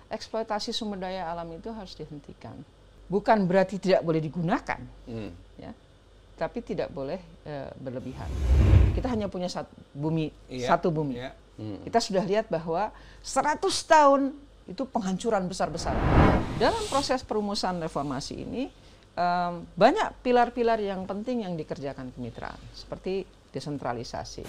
eksploitasi sumber daya alam itu harus dihentikan. Bukan berarti tidak boleh digunakan, ya, tapi tidak boleh berlebihan. Kita hanya punya satu bumi. Kita sudah lihat bahwa 100 tahun itu penghancuran besar-besaran. Dalam proses perumusan reformasi ini, banyak pilar-pilar yang penting yang dikerjakan kemitraan, seperti desentralisasi.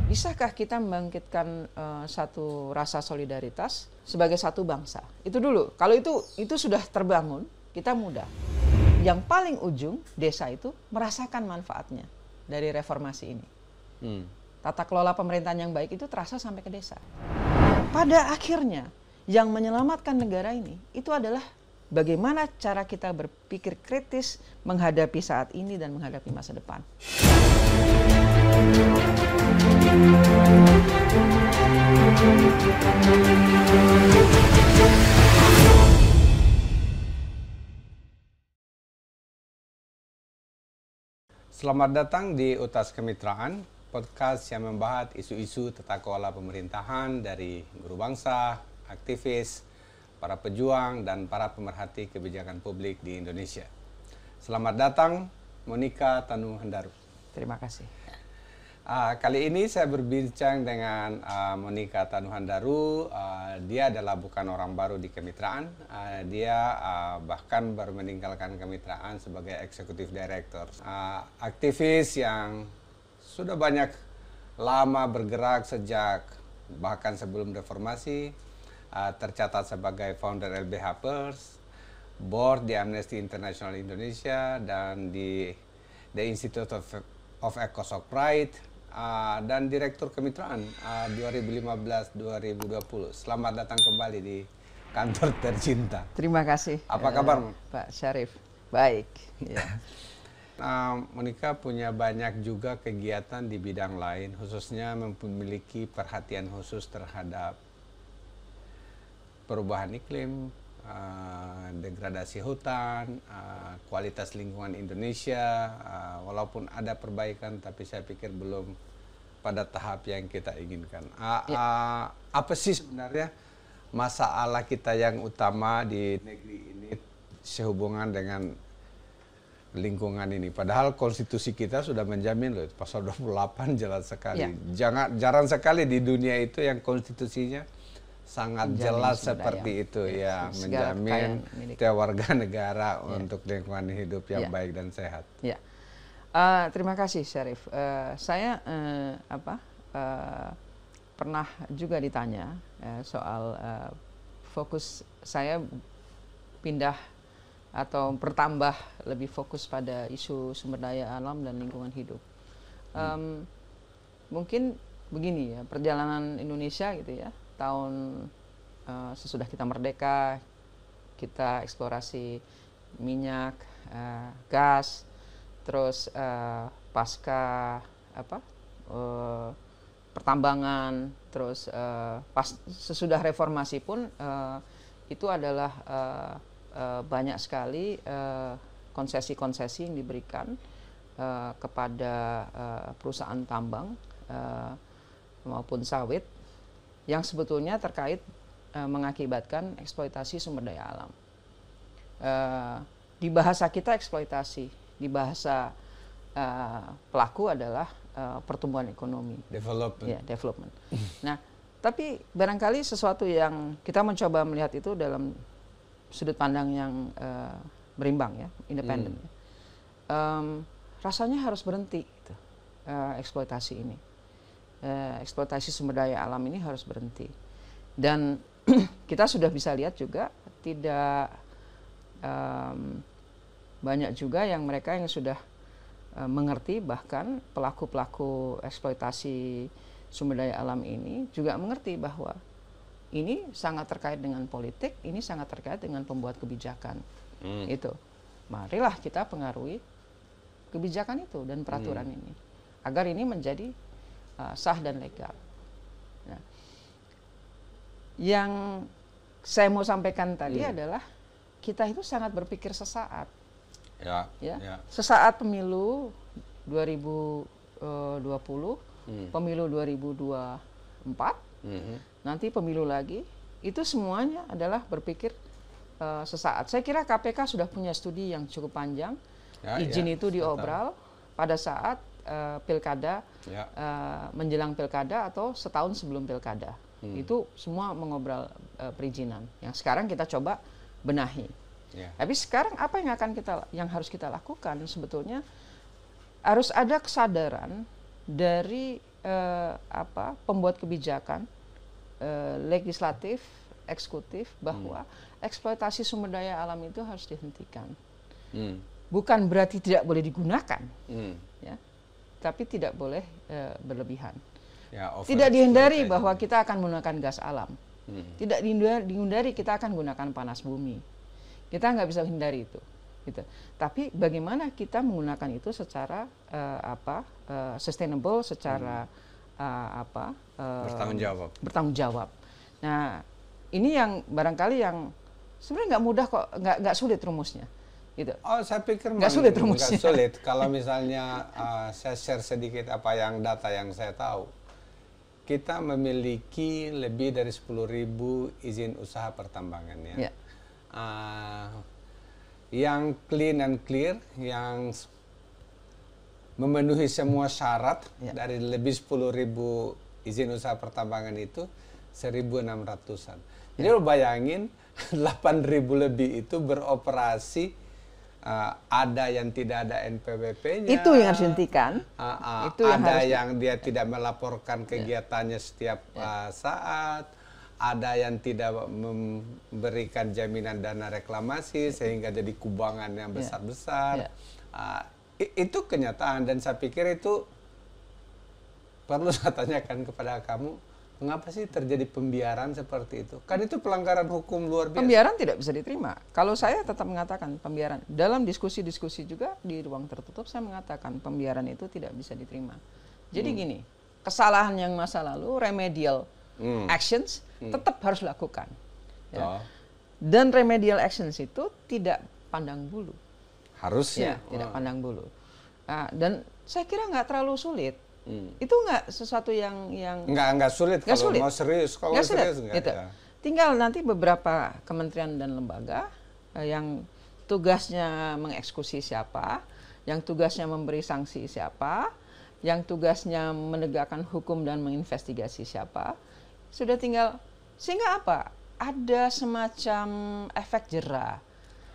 Bisakah kita membangkitkan satu rasa solidaritas sebagai satu bangsa? Itu dulu. Kalau itu sudah terbangun, kita mudah. Yang paling ujung, desa itu merasakan manfaatnya dari reformasi ini. Tata kelola pemerintahan yang baik itu terasa sampai ke desa. Pada akhirnya, yang menyelamatkan negara ini, itu adalah bagaimana cara kita berpikir kritis menghadapi saat ini dan menghadapi masa depan. Selamat datang di Utas Kemitraan, podcast yang membahas isu-isu tata kelola pemerintahan dari guru bangsa, aktivis, para pejuang, dan para pemerhati kebijakan publik di Indonesia. Selamat datang, Monica Tanuhandaru. Terima kasih. Kali ini saya berbincang dengan Monica Tanuhandaru. Dia adalah bukan orang baru di kemitraan. Dia bahkan baru meninggalkan kemitraan sebagai Executive Director. Aktivis yang sudah banyak lama bergerak sejak bahkan sebelum reformasi. Tercatat sebagai founder LBH Pers, board di Amnesty International Indonesia, dan di The Institute of Ecosoc Pride, dan Direktur Kemitraan 2015-2020. Selamat datang kembali di kantor tercinta. Terima kasih. Apa kabar, Pak Syarif? Baik. Ya. Monica punya banyak juga kegiatan di bidang lain, khususnya memiliki perhatian khusus terhadap perubahan iklim, degradasi hutan, kualitas lingkungan Indonesia. Walaupun ada perbaikan, tapi saya pikir belum pada tahap yang kita inginkan. Apa sih sebenarnya masalah kita yang utama di negeri ini sehubungan dengan lingkungan ini? Padahal konstitusi kita sudah menjamin loh, pasal 28 jelas sekali. Jarang sekali di dunia itu yang konstitusinya sangat jelas seperti itu, ya, menjamin tiap warga negara untuk lingkungan hidup yang baik dan sehat. Ya. Terima kasih, Syarif. Saya pernah juga ditanya soal fokus saya pindah atau bertambah lebih fokus pada isu sumber daya alam dan lingkungan hidup. Mungkin begini ya, perjalanan Indonesia gitu ya. Tahun sesudah kita merdeka, kita eksplorasi minyak, gas, terus pasca pertambangan, terus sesudah reformasi pun itu adalah banyak sekali konsesi-konsesi yang diberikan kepada perusahaan tambang maupun sawit, yang sebetulnya terkait mengakibatkan eksploitasi sumber daya alam. Di bahasa kita eksploitasi, di bahasa pelaku adalah pertumbuhan ekonomi. Development. Ya, development. Nah, tapi barangkali sesuatu yang kita mencoba melihat itu dalam sudut pandang yang berimbang ya, independen. Rasanya harus berhenti gitu, eksploitasi ini. Eksploitasi sumber daya alam ini harus berhenti. Dan kita sudah bisa lihat juga tidak banyak juga yang mereka yang sudah mengerti, bahkan pelaku-pelaku eksploitasi sumber daya alam ini juga mengerti bahwa ini sangat terkait dengan politik, ini sangat terkait dengan pembuat kebijakan. Itu. Marilah kita pengaruhi kebijakan itu dan peraturan ini agar ini menjadi sah dan legal. Nah, yang saya mau sampaikan tadi adalah kita itu sangat berpikir sesaat. Sesaat pemilu 2020, pemilu 2024, nanti pemilu lagi itu semuanya adalah berpikir sesaat. Saya kira KPK sudah punya studi yang cukup panjang. Izin itu diobral pada saat pilkada, menjelang pilkada atau setahun sebelum pilkada. Itu semua mengobral perizinan. Yang sekarang kita coba benahi. Tapi sekarang apa yang harus kita lakukan sebetulnya, harus ada kesadaran dari pembuat kebijakan, legislatif, eksekutif, bahwa eksploitasi sumber daya alam itu harus dihentikan. Bukan berarti tidak boleh digunakan, ya, tapi tidak boleh berlebihan. Tidak dihindari bahwa kita akan menggunakan gas alam. Tidak dihindari kita akan gunakan panas bumi. Kita nggak bisa hindari itu. Gitu. Tapi bagaimana kita menggunakan itu secara sustainable, secara bertanggung jawab. Nah, ini yang barangkali yang sebenarnya nggak mudah kok, nggak sulit rumusnya. Gitu. Oh, saya pikir nggak sulit rumusnya. Nggak sulit. Kalau misalnya saya share sedikit data yang saya tahu, kita memiliki lebih dari 10.000 izin usaha pertambangan ya. Yang clean and clear, yang memenuhi semua syarat dari lebih 10.000 izin usaha pertambangan itu 1.600-an. Jadi lo bayangin 8.000 lebih itu beroperasi, ada yang tidak ada NPWP-nya. Itu yang harus dihentikan. Itu ada yang dia tidak melaporkan kegiatannya setiap saat. Ada yang tidak memberikan jaminan dana reklamasi sehingga jadi kubangan yang besar-besar. Itu kenyataan, dan saya pikir itu perlu saya tanyakan kepada kamu, mengapa sih terjadi pembiaran seperti itu? Kan itu pelanggaran hukum luar biasa. Pembiaran tidak bisa diterima. Kalau saya tetap mengatakan pembiaran, dalam diskusi-diskusi juga di ruang tertutup saya mengatakan pembiaran itu tidak bisa diterima. Jadi gini, kesalahan yang masa lalu, remedial actions tetap harus dilakukan. Ya. Dan remedial actions itu tidak pandang bulu. Harusnya. Tidak pandang bulu. Dan saya kira nggak terlalu sulit. Itu nggak sesuatu yang nggak sulit kalau mau serius. Kalau serius nggak. Gitu. Tinggal nanti beberapa kementerian dan lembaga yang tugasnya mengeksekusi siapa, yang tugasnya memberi sanksi siapa, yang tugasnya menegakkan hukum dan menginvestigasi siapa, sudah tinggal, sehingga apa? Ada semacam efek jera.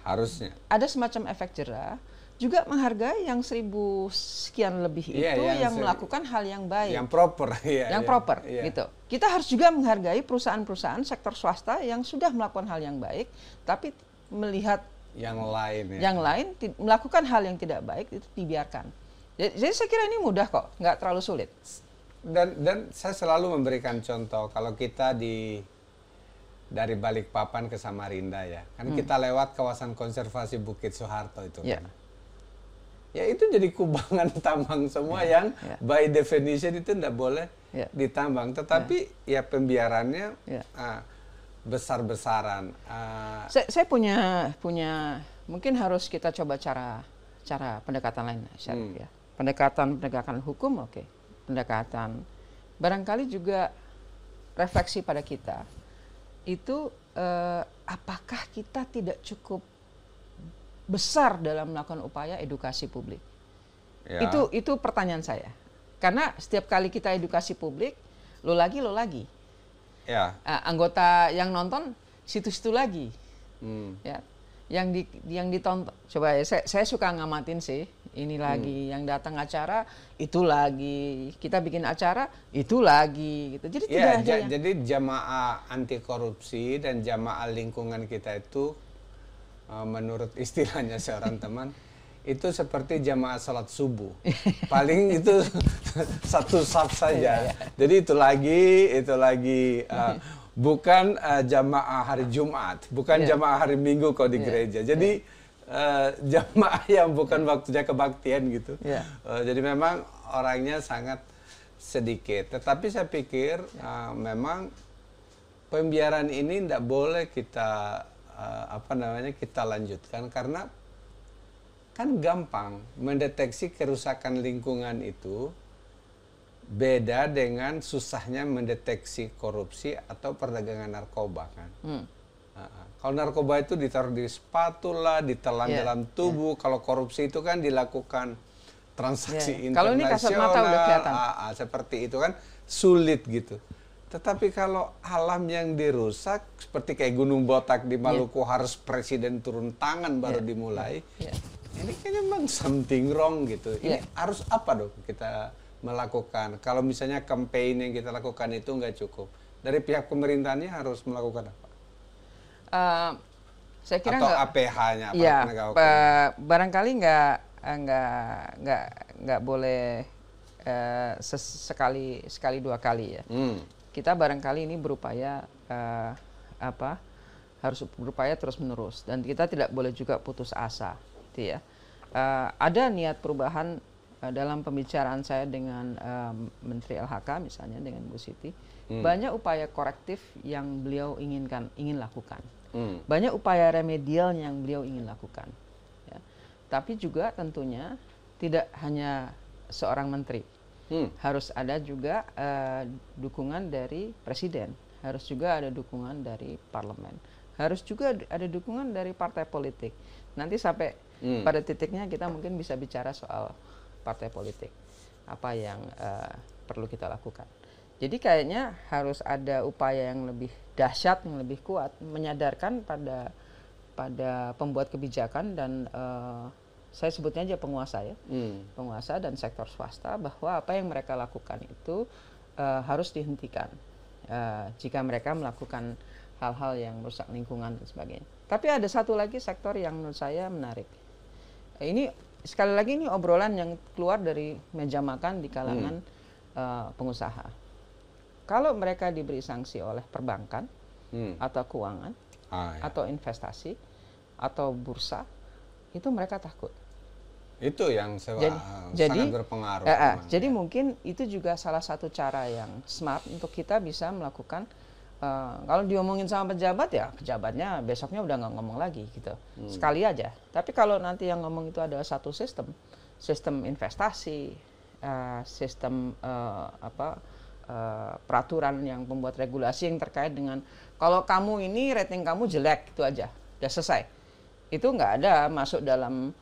Harusnya. Ada semacam efek jera, juga menghargai yang 1.000 sekian lebih itu yang melakukan hal yang baik. Yang proper. Proper, gitu. Kita harus juga menghargai perusahaan-perusahaan sektor swasta yang sudah melakukan hal yang baik, tapi melihat yang lain. Yang lain melakukan hal yang tidak baik, itu dibiarkan. Jadi saya kira ini mudah kok, nggak terlalu sulit. Dan saya selalu memberikan contoh, kalau kita dari Balikpapan ke Samarinda ya, kan kita lewat kawasan konservasi Bukit Soeharto itu kan. Ya itu jadi kubangan tambang semua yang by definition itu tidak boleh ditambang, tetapi ya pembiarannya besar-besaran. Saya punya mungkin harus kita coba cara pendekatan lain, Syarif, ya. Pendekatan penegakan hukum, pendekatan barangkali juga refleksi pada kita itu, apakah kita tidak cukup besar dalam melakukan upaya edukasi publik? Itu pertanyaan saya, karena setiap kali kita edukasi publik, lo lagi anggota yang nonton situ-situ lagi, ya, yang ditonton. Coba ya, saya suka ngamatin sih. Ini lagi yang datang acara, itu lagi kita bikin acara, itu lagi gitu. Jadi tidak ada jadi jamaah anti korupsi dan jamaah lingkungan kita itu, menurut istilahnya seorang teman, itu seperti jamaah salat subuh. Paling itu satu saf saja. Jadi itu lagi bukan jamaah hari Jumat, bukan jamaah hari Minggu kalau di gereja. Jadi jamaah yang bukan waktunya kebaktian gitu. Jadi memang orangnya sangat sedikit. Tetapi saya pikir memang pembiaran ini tidak boleh kita kita lanjutkan, karena kan gampang mendeteksi kerusakan lingkungan itu Beda dengan susahnya mendeteksi korupsi atau perdagangan narkoba kan. Kalau narkoba itu ditaruh di sepatu lah, ditelan dalam tubuh. Kalau korupsi itu kan dilakukan transaksi internasional. Kalau ini kasat mata udah kelihatan. Seperti itu kan sulit gitu. Tetapi kalau alam yang dirusak seperti kayak Gunung Botak di Maluku harus presiden turun tangan baru dimulai. Ini kayaknya memang something wrong gitu. Ini harus apa dong kita melakukan? Kalau misalnya campaign yang kita lakukan itu nggak cukup, dari pihak pemerintahnya harus melakukan apa? Saya kira atau APH-nya barangkali nggak boleh sekali dua kali ya. Kita barangkali ini berupaya harus berupaya terus menerus, dan kita tidak boleh juga putus asa, gitu ya. Ada niat perubahan dalam pembicaraan saya dengan Menteri LHK misalnya, dengan Bu Siti. Banyak upaya korektif yang beliau ingin lakukan. Banyak upaya remedial yang beliau ingin lakukan. Ya. Tapi juga tentunya tidak hanya seorang menteri. Harus ada juga dukungan dari presiden. Harus juga ada dukungan dari parlemen. Harus juga ada dukungan dari partai politik. Nanti sampai pada titiknya kita mungkin bisa bicara soal partai politik. Apa yang perlu kita lakukan. Jadi kayaknya harus ada upaya yang lebih dahsyat, yang lebih kuat, menyadarkan pada pembuat kebijakan dan saya sebutnya aja penguasa ya, penguasa dan sektor swasta, bahwa apa yang mereka lakukan itu harus dihentikan jika mereka melakukan hal-hal yang merusak lingkungan dan sebagainya. Tapi ada satu lagi sektor yang menurut saya menarik. Ini sekali lagi ini obrolan yang keluar dari meja makan di kalangan pengusaha. Kalau mereka diberi sanksi oleh perbankan atau keuangan atau investasi atau bursa, itu mereka takut. Itu yang sangat berpengaruh. Jadi mungkin itu juga salah satu cara yang smart untuk kita bisa melakukan. Kalau diomongin sama pejabat ya pejabatnya besoknya udah nggak ngomong lagi gitu, sekali aja. Tapi kalau nanti yang ngomong itu adalah satu sistem investasi, sistem peraturan yang membuat regulasi yang terkait dengan kalau kamu ini rating kamu jelek, itu aja udah selesai. Itu nggak ada masuk dalam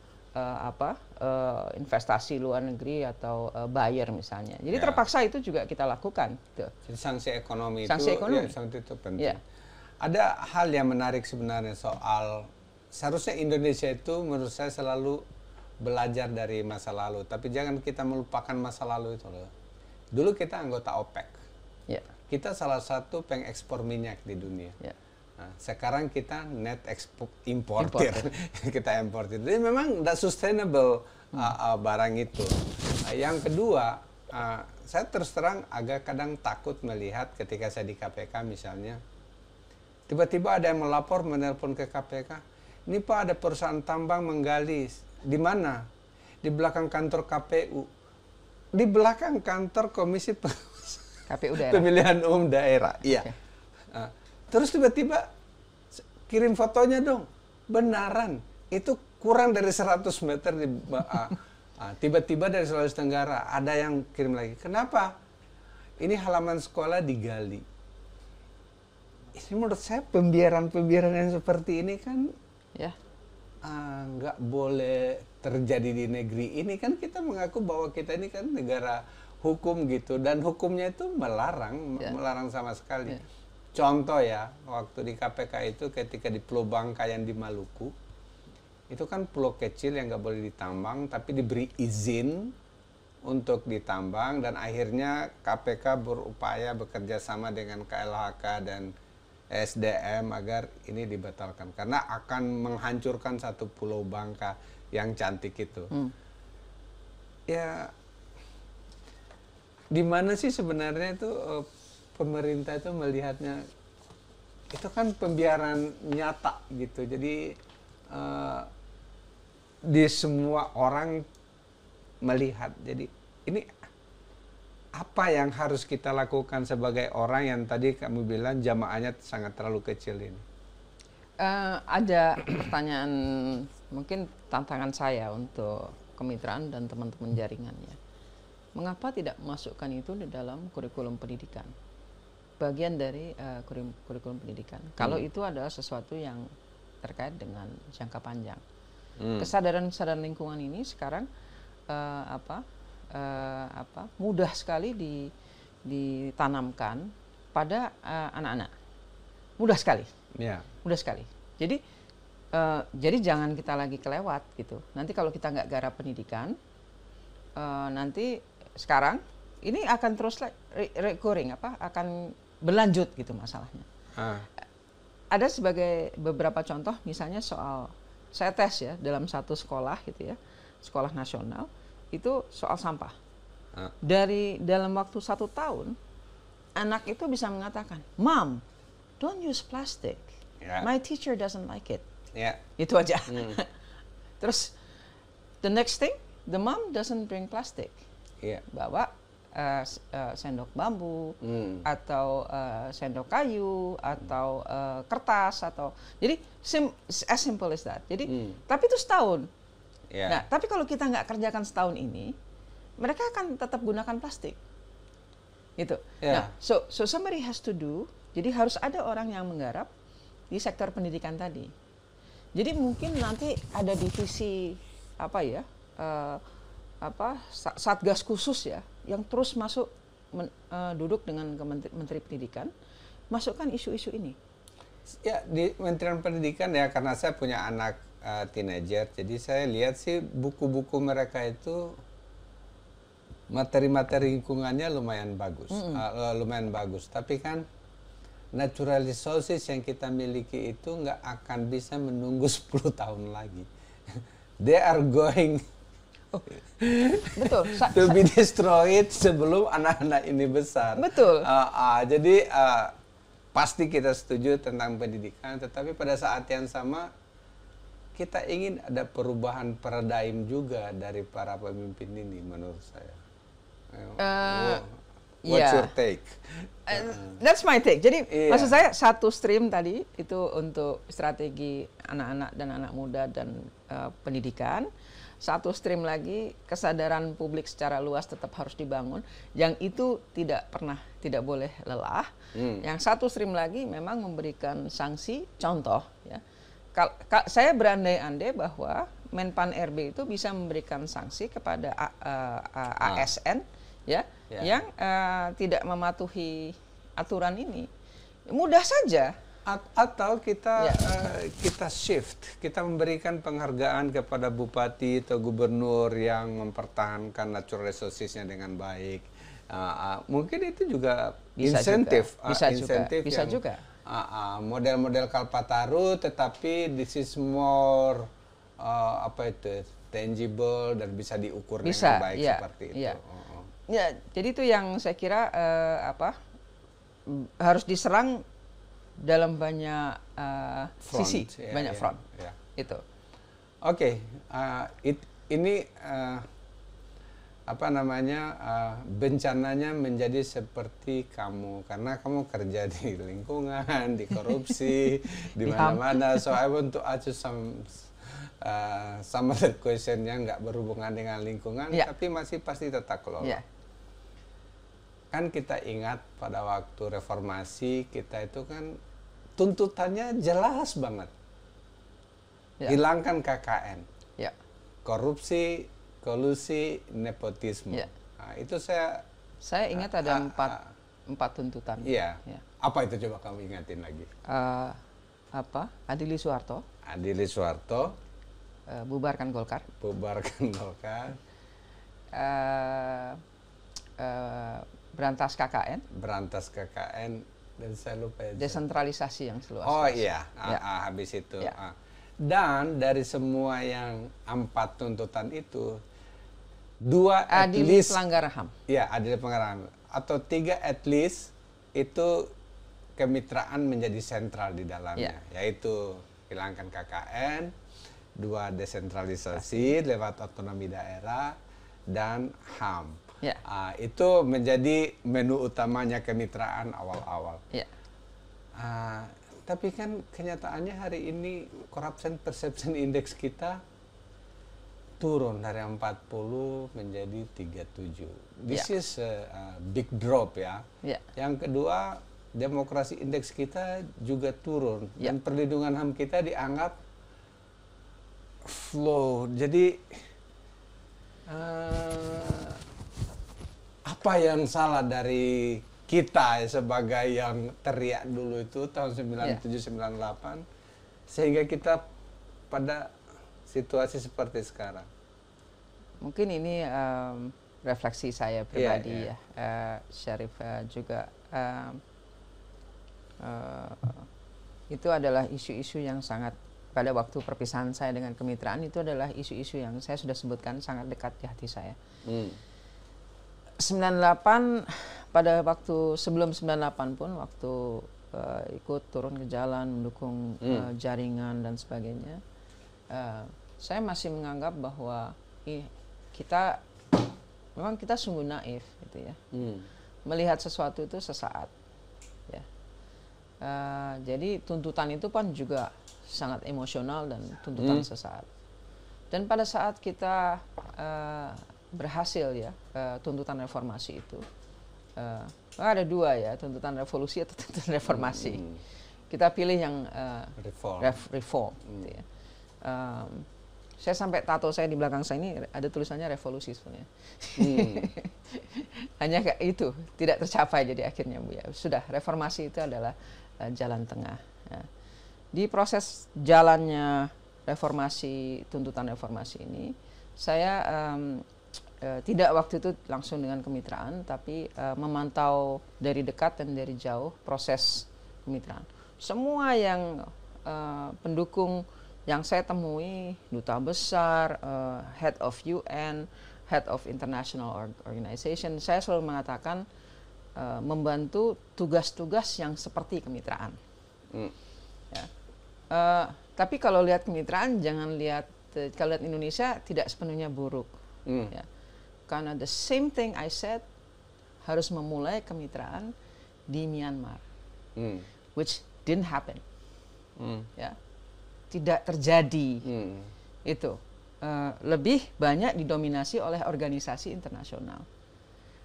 investasi luar negeri atau buyer misalnya. Jadi terpaksa itu juga kita lakukan. Gitu. Jadi sanksi ekonomi itu penting. Ada hal yang menarik sebenarnya soal seharusnya Indonesia itu menurut saya selalu belajar dari masa lalu, tapi jangan kita melupakan masa lalu itu loh. Dulu kita anggota OPEC. Kita salah satu pengekspor minyak di dunia. Nah, sekarang kita net importer. Kita importer. Jadi memang tidak sustainable barang itu. Yang kedua, saya terus terang agak kadang takut melihat ketika saya di KPK misalnya, tiba-tiba ada yang menelpon ke KPK, ini Pak ada perusahaan tambang menggali. Di mana? Di belakang kantor KPU. Di belakang kantor Komisi KPU daerah. Pemilihan Umum Daerah. Iya. Terus tiba-tiba kirim fotonya dong. Benaran. Itu kurang dari 100 meter di tiba-tiba dari Sulawesi Tenggara ada yang kirim lagi. Kenapa? Ini halaman sekolah digali. Ini menurut saya pembiaran yang seperti ini kan nggak boleh terjadi di negeri ini. Kan kita mengaku bahwa kita ini kan negara hukum gitu, dan hukumnya itu melarang sama sekali. Contoh ya, waktu di KPK itu ketika di Pulau Bangkayan di Maluku, itu kan pulau kecil yang nggak boleh ditambang, tapi diberi izin untuk ditambang, dan akhirnya KPK berupaya bekerja sama dengan KLHK dan SDM agar ini dibatalkan karena akan menghancurkan satu Pulau Bangka yang cantik itu. Ya, di mana sih sebenarnya itu pemerintah itu melihatnya? Itu kan pembiaran nyata gitu. Jadi di semua orang melihat. Jadi ini apa yang harus kita lakukan sebagai orang yang tadi kamu bilang jamaahnya sangat terlalu kecil ini? Ada pertanyaan, mungkin tantangan saya untuk kemitraan dan teman-teman jaringannya. Mengapa tidak memasukkan itu di dalam kurikulum pendidikan? Bagian dari kurikulum pendidikan. Kalau itu adalah sesuatu yang terkait dengan jangka panjang. Kesadaran lingkungan ini sekarang mudah sekali ditanamkan pada anak-anak. Mudah sekali. Mudah sekali. Jadi jangan kita lagi kelewat gitu. Nanti kalau kita nggak garap pendidikan, nanti sekarang ini akan terus recurring, akan berlanjut gitu masalahnya. Ada beberapa contoh, misalnya soal saya tes ya dalam satu sekolah gitu ya, sekolah nasional itu soal sampah. Dalam waktu 1 tahun, anak itu bisa mengatakan, "Mom, don't use plastic. My teacher doesn't like it." Itu aja. Terus the next thing, the mom doesn't bring plastic. Bawa sendok bambu atau sendok kayu atau kertas atau jadi as simple as that. Jadi tapi itu setahun. Nah, tapi kalau kita nggak kerjakan setahun ini, mereka akan tetap gunakan plastik. Gitu. Nah, so somebody has to do. Jadi harus ada orang yang menggarap di sektor pendidikan tadi. Jadi mungkin nanti ada divisi satgas khusus ya, yang terus masuk duduk dengan Menteri Pendidikan, masukkan isu-isu ini. Ya, di Kementerian Pendidikan ya, karena saya punya anak teenager, jadi saya lihat sih buku-buku mereka itu materi-materi lingkungannya lumayan bagus. Tapi kan natural resources yang kita miliki itu nggak akan bisa menunggu 10 tahun lagi. They are going betul. To be destroyed sebelum anak-anak ini besar. Betul. Jadi pasti kita setuju tentang pendidikan, tetapi pada saat yang sama kita ingin ada perubahan paradigm juga dari para pemimpin ini, menurut saya. What's your take? That's my take. Jadi maksud saya satu stream tadi itu untuk strategi anak-anak dan anak muda dan pendidikan. Satu stream lagi kesadaran publik secara luas tetap harus dibangun. Yang itu tidak boleh lelah. Yang satu stream lagi memang memberikan sanksi. Contoh ya. Saya berandai-andai bahwa Menpan RB itu bisa memberikan sanksi kepada ASN yang tidak mematuhi aturan ini. Mudah saja. Atau kita shift, kita memberikan penghargaan kepada bupati atau gubernur yang mempertahankan natural resources-nya dengan baik. Mungkin itu juga insentif. Bisa juga. Model-model Kalpataru, tetapi this is more tangible dan bisa diukur dengan baik seperti itu. Ya, jadi itu yang saya kira harus diserang dalam banyak sisi, banyak front. Itu. Oke, ini bencananya menjadi seperti kamu, karena kamu kerja di lingkungan, di korupsi, di mana-mana. So I want to ask you some other question yang nggak berhubungan dengan lingkungan, tapi masih pasti tata kelola. Kan kita ingat pada waktu reformasi kita itu kan tuntutannya jelas banget. Hilangkan KKN. Korupsi, kolusi, nepotisme. Nah, itu saya ingat ada empat tuntutan. Apa itu, coba kamu ingatin lagi? Adili Suharto. Bubarkan Golkar. Berantas KKN. Dan saya lupa. Desentralisasi yang seluas. Habis itu. Dan dari semua yang 4 tuntutan itu, 2 adili pelanggaran HAM. Adili pelanggaran HAM. Atau 3 at least itu kemitraan menjadi sentral di dalamnya, yaitu hilangkan KKN, 2 desentralisasi lewat otonomi daerah, dan HAM. Itu menjadi menu utamanya kemitraan awal-awal. Tapi kan kenyataannya hari ini corruption perception index kita turun dari 40 menjadi 37. This is a big drop ya. Yang kedua, demokrasi indeks kita juga turun dan perlindungan HAM kita dianggap flow. Jadi apa yang salah dari kita sebagai yang teriak dulu itu tahun 97-98 sehingga kita pada situasi seperti sekarang? Mungkin ini refleksi saya pribadi ya, Syarif juga. Itu adalah isu-isu yang sangat, pada waktu perpisahan saya dengan kemitraan itu adalah isu-isu yang saya sudah sebutkan sangat dekat di hati saya. 98 pada waktu sebelum 98 pun waktu ikut turun ke jalan mendukung jaringan dan sebagainya, saya masih menganggap bahwa kita memang kita sungguh naif gitu ya, melihat sesuatu itu sesaat ya. Jadi tuntutan itu kan juga sangat emosional dan tuntutan sesaat. Dan pada saat kita berhasil ya tuntutan reformasi itu, ada dua ya, tuntutan revolusi atau tuntutan reformasi. Kita pilih yang reform gitu ya. Saya sampai tato saya di belakang saya ini ada tulisannya revolusi sebenarnya. Hanya kayak itu tidak tercapai, jadi akhirnya Bu ya sudah, reformasi itu adalah jalan tengah ya. Di proses jalannya reformasi, tuntutan reformasi ini, saya tidak waktu itu langsung dengan kemitraan, tapi memantau dari dekat dan dari jauh proses kemitraan. Semua yang pendukung yang saya temui, duta besar, head of UN, head of international organization, saya selalu mengatakan membantu tugas-tugas yang seperti kemitraan. Ya. Tapi kalau lihat kemitraan, jangan lihat, kalau lihat Indonesia tidak sepenuhnya buruk. Ya. Karena the same thing I said, harus memulai kemitraan di Myanmar, which didn't happen. Ya. Tidak terjadi. Itu lebih banyak didominasi oleh organisasi internasional.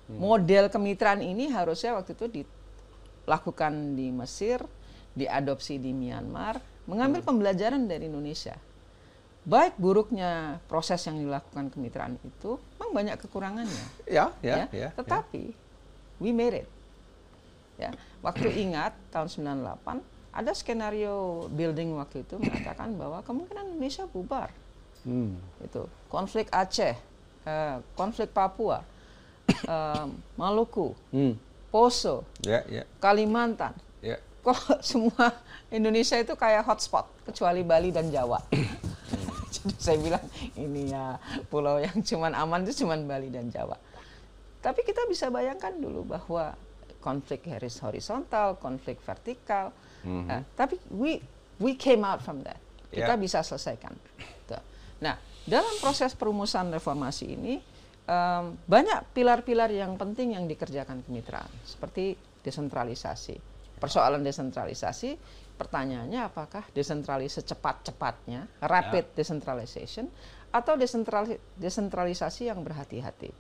Model kemitraan ini harusnya waktu itu dilakukan di Mesir, diadopsi di Myanmar, mengambil pembelajaran dari Indonesia. Baik buruknya proses yang dilakukan kemitraan itu, memang banyak kekurangannya. Tetapi we made it. Ya, waktu ingat tahun 98 ada skenario building waktu itu mengatakan bahwa kemungkinan Indonesia bubar. Itu konflik Aceh, konflik Papua, Maluku, Poso, Kalimantan. Kok semua Indonesia itu kayak hotspot kecuali Bali dan Jawa. Jadi saya bilang ini ya pulau yang cuman aman itu cuman Bali dan Jawa. Tapi kita bisa bayangkan dulu bahwa konflik horizontal, konflik vertikal. Tapi we came out from that. Kita bisa selesaikan. Nah, dalam proses perumusan reformasi ini banyak pilar-pilar yang penting yang dikerjakan kemitraan, seperti desentralisasi. Persoalan desentralisasi, pertanyaannya apakah desentralisasi secepat-cepatnya, rapid decentralization, atau desentralisasi yang berhati-hati.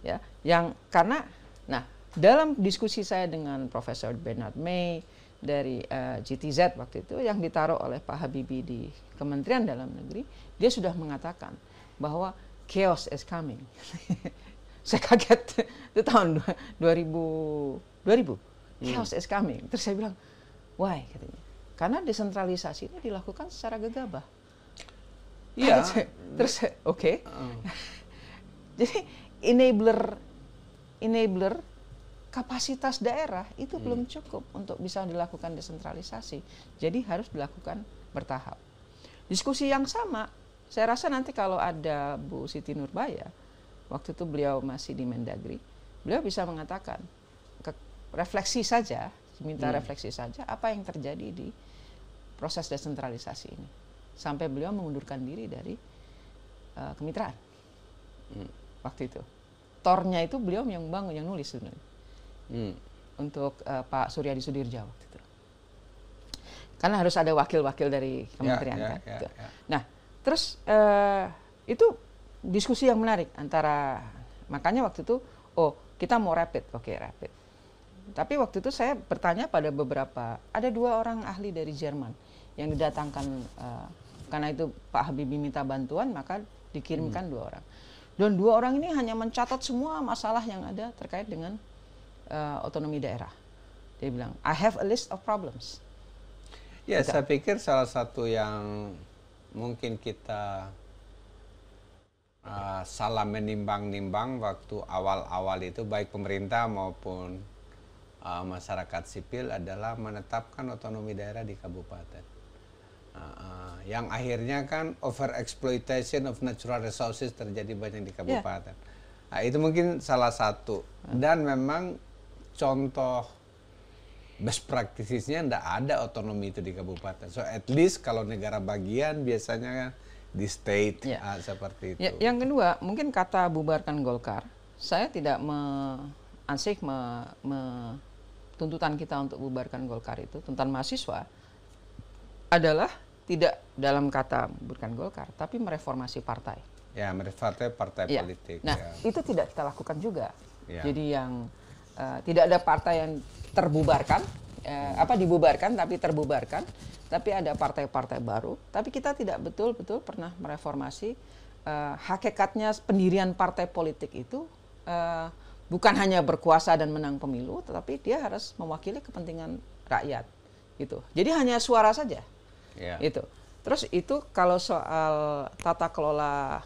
Ya, yang karena, nah, dalam diskusi saya dengan Profesor Bernard May dari GTZ waktu itu yang ditaruh oleh Pak Habibie di Kementerian Dalam Negeri, dia sudah mengatakan bahwa chaos is coming. Saya kaget itu tahun 2000. Chaos is coming. Terus saya bilang, why? Katanya. Karena desentralisasi ini dilakukan secara gegabah. Iya. Terus, oke. Jadi enabler kapasitas daerah itu belum cukup untuk bisa dilakukan desentralisasi. Jadi harus dilakukan bertahap. Diskusi yang sama, saya rasa nanti kalau ada Bu Siti Nurbaya, waktu itu beliau masih di Mendagri, beliau bisa mengatakan, refleksi saja, minta refleksi saja apa yang terjadi di proses desentralisasi ini. Sampai beliau mengundurkan diri dari kemitraan. Waktu itu. Tornya itu beliau yang bangun, yang nulis sebenarnya. Untuk Pak Suryadi Sudirja waktu itu. Karena harus ada wakil-wakil dari kementerian kan. Nah, terus itu diskusi yang menarik antara, makanya waktu itu, oh kita mau rapid, oke rapid. Tapi waktu itu saya bertanya pada beberapa, ada 2 orang ahli dari Jerman yang didatangkan, karena itu Pak Habibie minta bantuan, maka dikirimkan 2 orang. Dan 2 orang ini hanya mencatat semua masalah yang ada terkait dengan otonomi daerah. Dia bilang, I have a list of problems. Ya, saya pikir salah satu yang mungkin kita salah menimbang-nimbang waktu awal-awal itu, baik pemerintah maupun masyarakat sipil, adalah menetapkan otonomi daerah di kabupaten. Yang akhirnya kan overexploitation of natural resources terjadi banyak di kabupaten. Nah, itu mungkin salah satu. Dan memang contoh best practices-nya tidak ada otonomi itu di kabupaten. So at least kalau negara bagian biasanya di state seperti itu. Yang kedua, mungkin kata bubarkan Golkar, saya tidak tuntutan kita untuk bubarkan Golkar itu, tuntutan mahasiswa adalah tidak dalam kata bubarkan Golkar, tapi mereformasi partai. Ya, mereformasi partai politik. Nah, itu tidak kita lakukan juga. Jadi yang tidak ada partai yang terbubarkan, dibubarkan tapi terbubarkan, tapi ada partai-partai baru. Tapi kita tidak betul-betul pernah mereformasi. Hakikatnya pendirian partai politik itu bukan hanya berkuasa dan menang pemilu, tetapi dia harus mewakili kepentingan rakyat, gitu. Jadi hanya suara saja, itu. Terus itu kalau soal tata kelola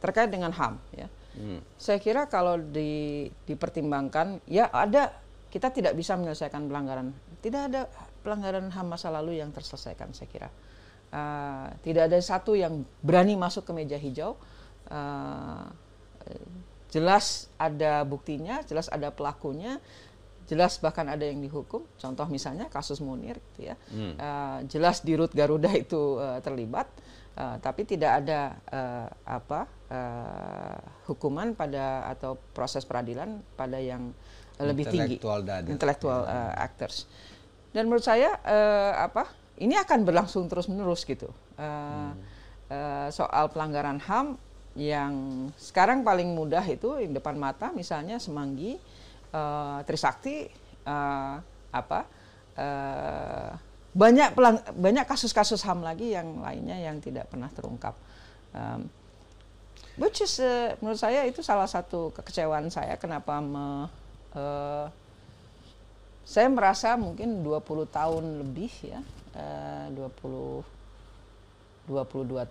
terkait dengan HAM, ya. Saya kira kalau dipertimbangkan, ya ada, kita tidak bisa menyelesaikan pelanggaran, tidak ada pelanggaran HAM masa lalu yang terselesaikan, saya kira. Tidak ada satu yang berani masuk ke meja hijau. Jelas ada buktinya, jelas ada pelakunya, jelas bahkan ada yang dihukum. Contoh misalnya kasus Munir, gitu ya. Jelas di Rut Garuda itu terlibat, tapi tidak ada hukuman pada atau proses peradilan pada yang lebih tinggi, intellectual actors. Dan menurut saya ini akan berlangsung terus-menerus gitu. Soal pelanggaran HAM yang sekarang paling mudah itu di depan mata, misalnya Semanggi, Trisakti, banyak kasus-kasus HAM lagi yang lainnya yang tidak pernah terungkap. Which is menurut saya itu salah satu kekecewaan saya, kenapa saya merasa mungkin 20 tahun lebih ya, 22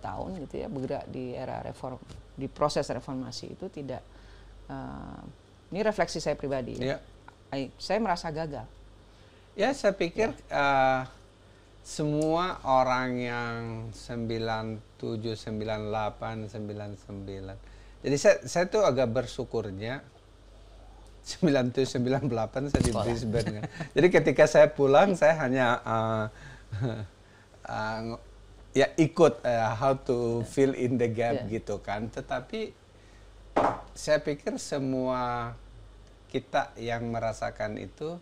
tahun gitu ya, bergerak di era reform, di proses reformasi itu tidak, ini refleksi saya pribadi, saya merasa gagal. Ya, saya pikir semua orang yang 97, 98, 99, jadi saya tuh agak bersyukurnya 97, 98 saya di Brisbane. Jadi ketika saya pulang, saya hanya ikut how to fill in the gap gitu kan. Tetapi saya pikir semua kita yang merasakan itu,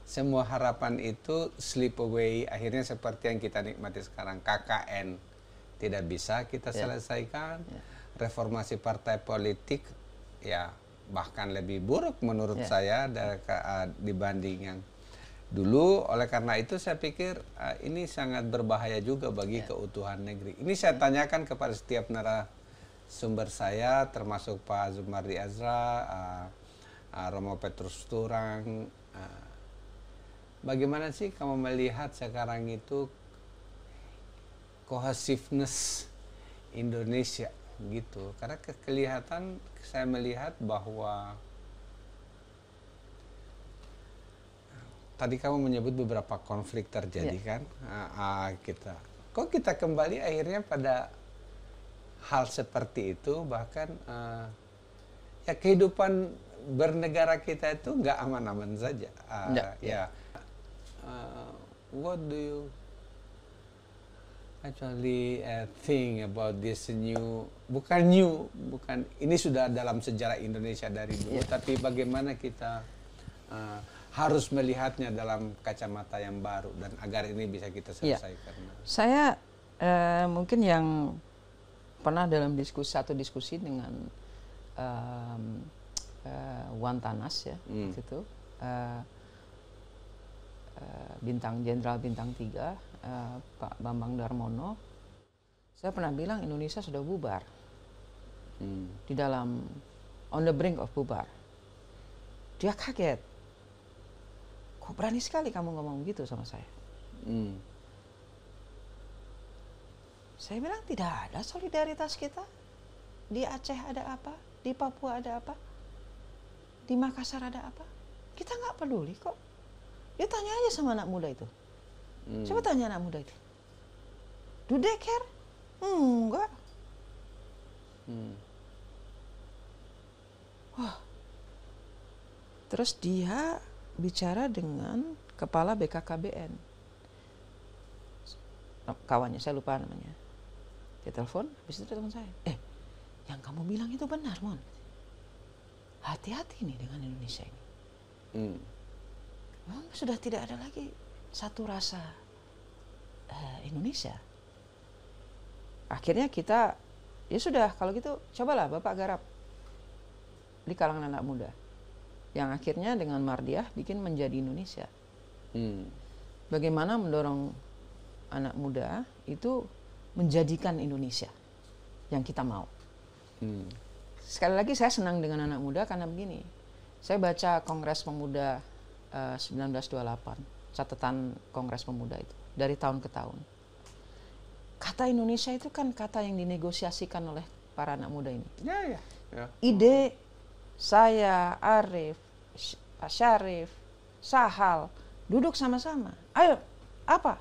semua harapan itu slip away. Akhirnya seperti yang kita nikmati sekarang. KKN tidak bisa kita selesaikan. Reformasi partai politik ya bahkan lebih buruk menurut saya dibanding yang dulu. Oleh karena itu saya pikir ini sangat berbahaya juga bagi keutuhan negeri. Ini saya tanyakan kepada setiap narasumber saya, termasuk Pak Zumardi Azra, Romo Petrus Turang. Bagaimana sih kamu melihat sekarang itu cohesiveness Indonesia gitu? Karena kelihatan, saya melihat bahwa tadi kamu menyebut beberapa konflik terjadi kan, kok kita kembali akhirnya pada hal seperti itu, bahkan ya kehidupan bernegara kita itu nggak aman-aman saja. What do you actually think about this bukan ini sudah dalam sejarah Indonesia dari dulu, tapi bagaimana kita harus melihatnya dalam kacamata yang baru dan agar ini bisa kita selesaikan. Saya mungkin yang pernah dalam satu diskusi dengan Wan Tanas ya, gitu, Jenderal Bintang 3, Pak Bambang Darmono, saya pernah bilang Indonesia sudah bubar, di dalam on the brink of bubar. Dia kaget, kok berani sekali kamu ngomong gitu sama saya. Saya bilang tidak ada solidaritas kita. Di Aceh ada apa? Di Papua ada apa? Di Makassar ada apa? Kita nggak peduli kok. Dia tanya aja sama anak muda itu. Coba tanya anak muda itu. Do they care? Enggak. Wah. Terus dia bicara dengan kepala BKKBN. Kawannya, saya lupa namanya. Dia telepon, habis itu telepon saya. Yang kamu bilang itu benar, Mon. Hati-hati nih dengan Indonesia ini. Memang sudah tidak ada lagi satu rasa Indonesia. Akhirnya kita, ya sudah, kalau gitu cobalah Bapak garap di kalangan anak muda. Yang akhirnya dengan Mardiah bikin Menjadi Indonesia. Bagaimana mendorong anak muda itu menjadikan Indonesia yang kita mau. Sekali lagi saya senang dengan anak muda karena begini. Saya baca Kongres Pemuda 1928, catatan Kongres Pemuda itu dari tahun ke tahun. Kata Indonesia itu kan kata yang dinegosiasikan oleh para anak muda ini. Ya. Ide saya, Arif, Pak Syarif, Sahal duduk sama-sama. Ayo, apa?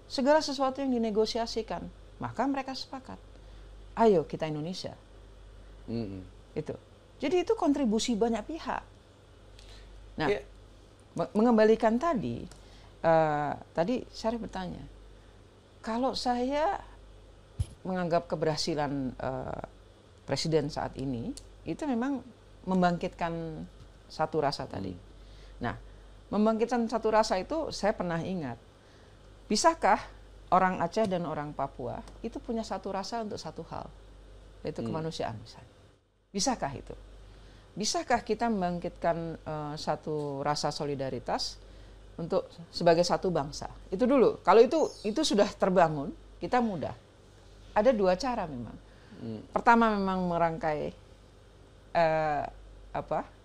Segala sesuatu yang dinegosiasikan, maka mereka sepakat. Ayo kita Indonesia. Itu. Jadi itu kontribusi banyak pihak. Nah, mengembalikan tadi Syarif bertanya, kalau saya menganggap keberhasilan presiden saat ini itu memang membangkitkan satu rasa tadi. Nah, membangkitkan satu rasa itu saya pernah ingat. Bisakah orang Aceh dan orang Papua itu punya satu rasa untuk satu hal, yaitu kemanusiaan misalnya? Bisakah itu? Bisakah kita membangkitkan satu rasa solidaritas untuk sebagai satu bangsa? Itu dulu. Kalau itu sudah terbangun, kita mudah. Ada dua cara memang. Pertama memang merangkai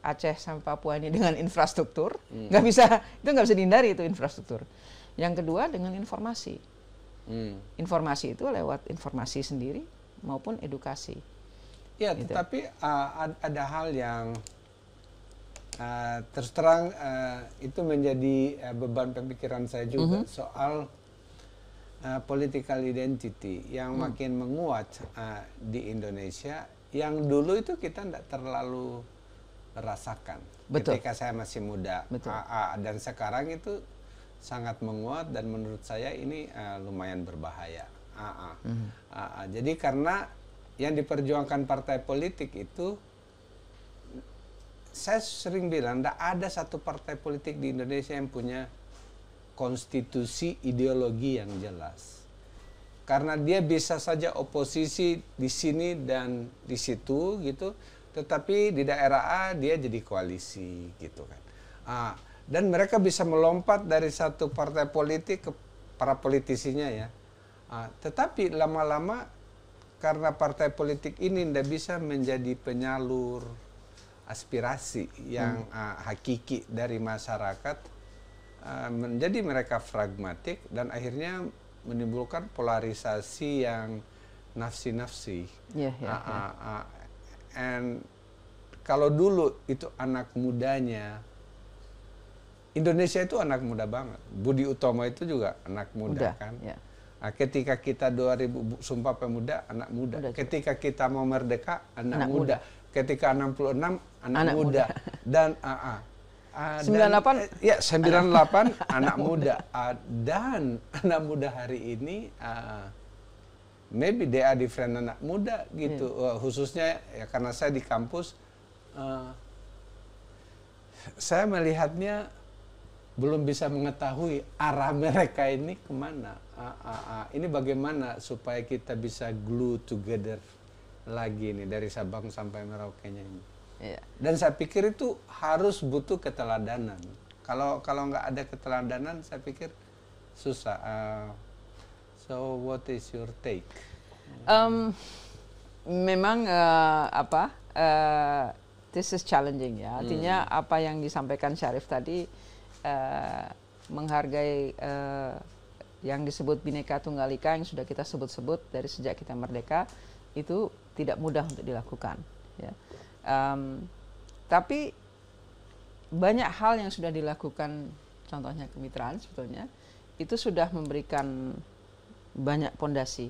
Aceh sampai Papua ini dengan infrastruktur. Itu nggak bisa dihindari itu infrastruktur. Yang kedua dengan informasi. Informasi itu lewat informasi sendiri maupun edukasi. Ya, gitu. Tetapi ada hal yang terus terang itu menjadi beban pemikiran saya juga soal political identity yang makin menguat di Indonesia, yang dulu itu kita tidak terlalu rasakan. Betul. Ketika saya masih muda. Dan sekarang itu sangat menguat dan menurut saya ini lumayan berbahaya. Jadi karena yang diperjuangkan partai politik itu, saya sering bilang, tidak ada satu partai politik di Indonesia yang punya konstitusi ideologi yang jelas. Karena dia bisa saja oposisi di sini dan di situ gitu, tetapi di daerah A dia jadi koalisi gitu kan. Dan mereka bisa melompat dari satu partai politik ke para politisinya ya. Tetapi lama-lama karena partai politik ini tidak bisa menjadi penyalur aspirasi yang hakiki dari masyarakat, menjadi mereka pragmatik dan akhirnya menimbulkan polarisasi yang nafsi-nafsi. And kalau dulu itu anak mudanya, Indonesia itu anak muda banget. Budi Utomo itu juga anak muda kan. Ketika kita 2000 Sumpah Pemuda, anak muda. Ketika kita mau merdeka, anak muda. Ketika 66, anak muda. Dan 98? Ya, 98 anak muda. Dan anak muda hari ini, maybe they are different anak muda gitu. Khususnya ya karena saya di kampus, saya melihatnya belum bisa mengetahui arah mereka ini kemana. Ini bagaimana supaya kita bisa glue together lagi nih dari Sabang sampai Merauke-nya ini. Iya. Dan saya pikir itu harus butuh keteladanan. Kalau nggak ada keteladanan, saya pikir susah. So what is your take? Memang this is challenging ya. Artinya apa yang disampaikan Syarif tadi menghargai yang disebut Bhinneka Tunggal Ika yang sudah kita sebut-sebut dari sejak kita merdeka itu tidak mudah untuk dilakukan. Ya. Tapi banyak hal yang sudah dilakukan, contohnya kemitraan sebetulnya itu sudah memberikan banyak pondasi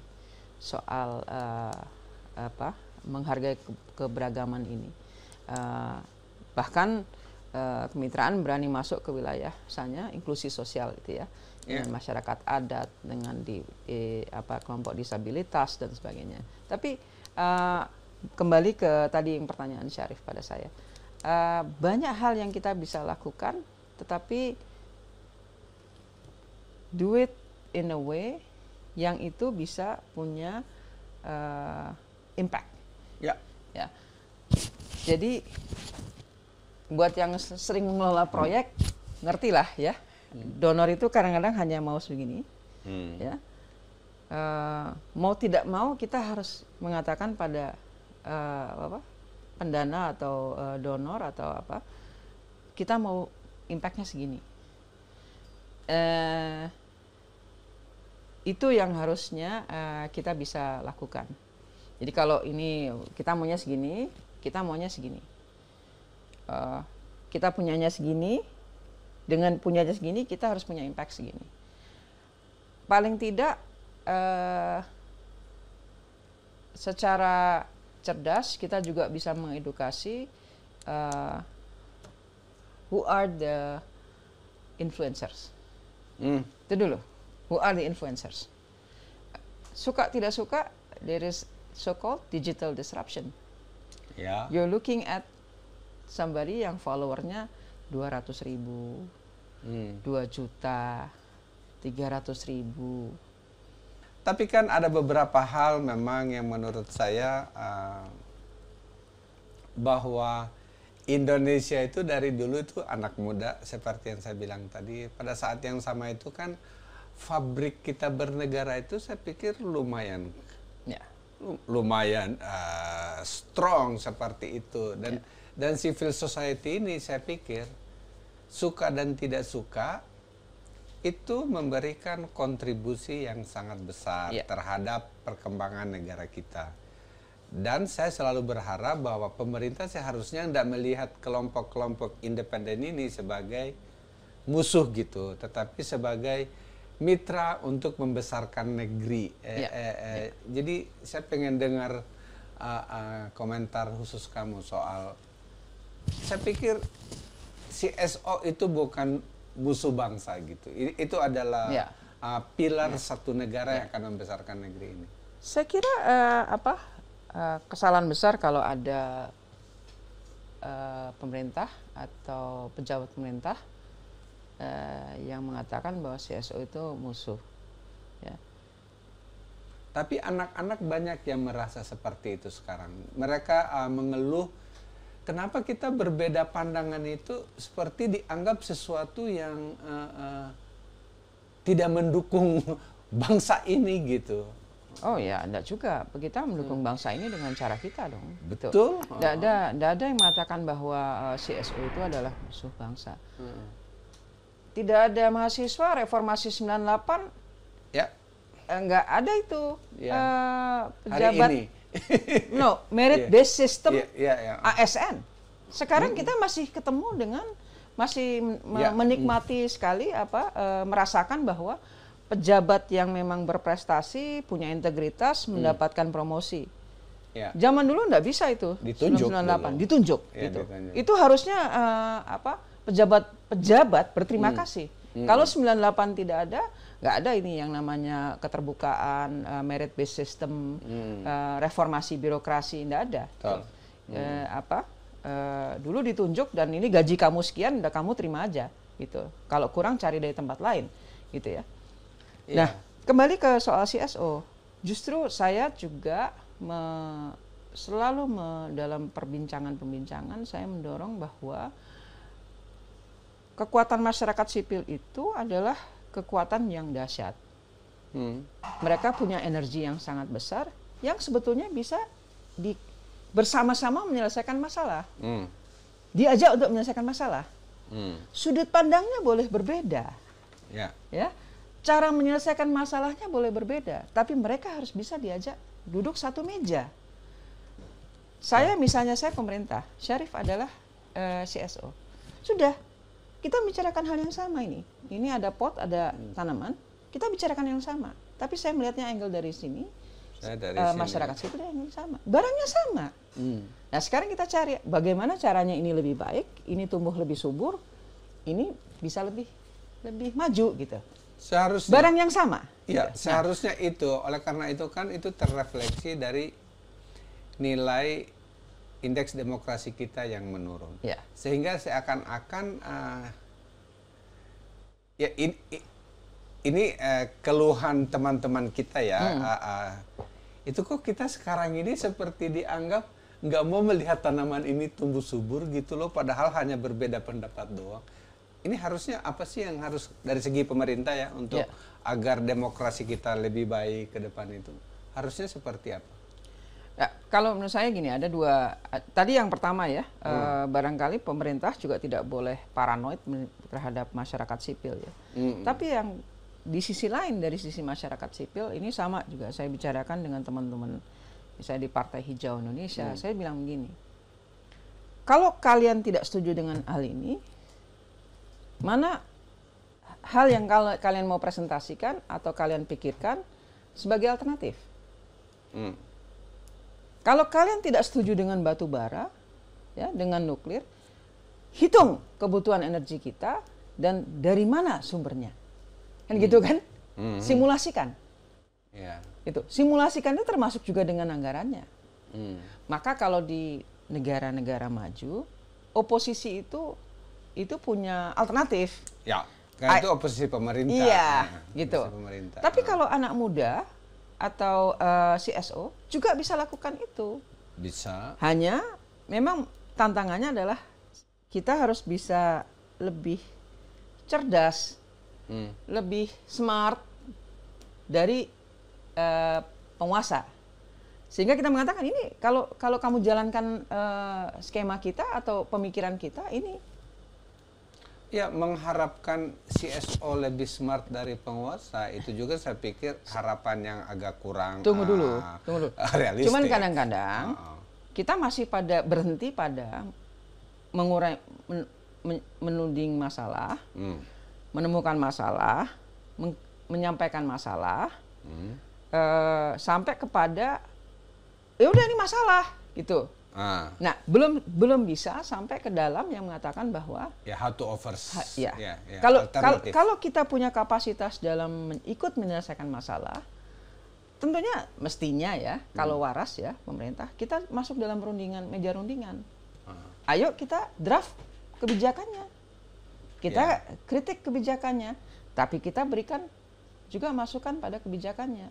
soal menghargai keberagaman ini. Bahkan kemitraan berani masuk ke wilayah misalnya inklusi sosial itu ya, dengan masyarakat adat, dengan kelompok disabilitas dan sebagainya. Tapi kembali ke tadi yang pertanyaan Syarif pada saya, banyak hal yang kita bisa lakukan, tetapi do it in a way yang itu bisa punya impact. Ya. Ya. Jadi buat yang sering mengelola proyek, ngertilah ya. Donor itu kadang-kadang hanya mau segini, ya. Mau tidak mau kita harus mengatakan pada pendana atau donor atau apa, kita mau impactnya segini. Itu yang harusnya kita bisa lakukan. Jadi kalau ini kita maunya segini, kita maunya segini. Kita punyanya segini, dengan punyanya segini kita harus punya impact segini. Paling tidak secara cerdas kita juga bisa mengedukasi who are the influencers. Itu dulu, who are the influencers. Suka tidak suka, there is so-called digital disruption. Yeah. You're looking at somebody yang followernya 200.000, 2 juta, 300.000. Tapi kan ada beberapa hal memang yang menurut saya bahwa Indonesia itu dari dulu itu anak muda seperti yang saya bilang tadi. Pada saat yang sama itu kan fabrik kita bernegara itu saya pikir lumayan strong seperti itu. Dan civil society ini saya pikir suka dan tidak suka itu memberikan kontribusi yang sangat besar terhadap perkembangan negara kita. Dan saya selalu berharap bahwa pemerintah seharusnya tidak melihat kelompok-kelompok independen ini sebagai musuh gitu, tetapi sebagai mitra untuk membesarkan negeri. Jadi saya pengen dengar komentar khusus kamu soal, saya pikir CSO itu bukan musuh bangsa gitu. Itu adalah pilar satu negara yang akan membesarkan negeri ini. Saya kira kesalahan besar kalau ada pemerintah atau pejabat pemerintah yang mengatakan bahwa CSO itu musuh. Ya. Tapi anak-anak banyak yang merasa seperti itu sekarang. Mereka mengeluh, kenapa kita berbeda pandangan itu seperti dianggap sesuatu yang tidak mendukung bangsa ini gitu. Oh ya, enggak juga. Kita mendukung bangsa ini dengan cara kita dong. Betul. Enggak ada yang mengatakan bahwa CSO itu adalah musuh bangsa. Tidak ada mahasiswa reformasi 98. Ya. Enggak ada itu. Hari Pejabat. ini. No, merit based system Yeah. ASN. Sekarang kita masih ketemu dengan menikmati sekali merasakan bahwa pejabat yang memang berprestasi, punya integritas, mendapatkan promosi. Zaman dulu enggak bisa itu. Ditunjuk. 98 ditunjuk gitu. Ditunjuk. Itu harusnya pejabat berterima kasih. Kalau 98 tidak ada, nggak ada ini yang namanya keterbukaan, merit based system, reformasi birokrasi, nggak ada. Dulu ditunjuk dan ini gaji kamu sekian, udah kamu terima aja. gitu. Kalau kurang cari dari tempat lain, gitu ya. Iya. Nah, kembali ke soal CSO, justru saya juga dalam perbincangan saya mendorong bahwa kekuatan masyarakat sipil itu adalah kekuatan yang dahsyat. Mereka punya energi yang sangat besar, yang sebetulnya bisa bersama-sama menyelesaikan masalah. Diajak untuk menyelesaikan masalah. Sudut pandangnya boleh berbeda. Ya. Cara menyelesaikan masalahnya boleh berbeda, tapi mereka harus bisa diajak duduk satu meja. Saya pemerintah, Syarif adalah CSO. Sudah, kita bicarakan hal yang sama ini. Ini ada pot, ada tanaman, kita bicarakan yang sama. Tapi saya melihatnya angle dari sini, masyarakat sipil yang sama. Barangnya sama. Nah, sekarang kita cari bagaimana caranya ini lebih baik, ini tumbuh lebih subur, ini bisa lebih maju gitu. Seharusnya barang yang sama. Iya, seharusnya itu. Oleh karena itu kan itu terrefleksi dari nilai indeks demokrasi kita yang menurun. Sehingga seakan-akan ini keluhan teman-teman kita ya. Itu kok kita sekarang ini seperti dianggap nggak mau melihat tanaman ini tumbuh subur gitu loh, padahal hanya berbeda pendapat doang. Ini harusnya apa sih yang harus dari segi pemerintah ya untuk agar demokrasi kita lebih baik ke depan itu? Harusnya seperti apa? Ya, kalau menurut saya gini, ada dua. Tadi yang pertama ya, barangkali pemerintah juga tidak boleh paranoid terhadap masyarakat sipil ya. Tapi yang di sisi lain, dari sisi masyarakat sipil, ini sama juga saya bicarakan dengan teman-teman misalnya di Partai Hijau Indonesia. Saya bilang begini, kalau kalian tidak setuju dengan hal ini, mana hal yang kalian mau presentasikan atau kalian pikirkan sebagai alternatif? Kalau kalian tidak setuju dengan batu bara, ya, dengan nuklir, hitung kebutuhan energi kita dan dari mana sumbernya, kan gitu kan? Simulasikan. Itu simulasikan itu termasuk juga dengan anggarannya. Maka kalau di negara-negara maju, oposisi itu punya alternatif. Ya, kan itu oposisi pemerintah. Iya, gitu. Pemerintah. Tapi kalau anak muda atau CSO juga bisa lakukan itu. Bisa. Hanya memang tantangannya adalah kita harus bisa lebih cerdas, lebih smart dari penguasa. Sehingga kita mengatakan ini kalau kamu jalankan skema kita atau pemikiran kita ini. Ya, mengharapkan CSO lebih smart dari penguasa itu juga saya pikir harapan yang agak kurang. Tunggu dulu. Realistis. Cuman kadang-kadang kita masih berhenti pada menuding masalah, menemukan masalah, menyampaikan masalah, sampai kepada ya udah ini masalah gitu. Nah, belum bisa sampai ke dalam yang mengatakan bahwa how to oversee. Kalau kita punya kapasitas dalam ikut menyelesaikan masalah, tentunya mestinya ya, kalau waras ya pemerintah, kita masuk dalam meja rundingan. Ayo kita draft kebijakannya, kita kritik kebijakannya, tapi kita berikan juga masukan pada kebijakannya.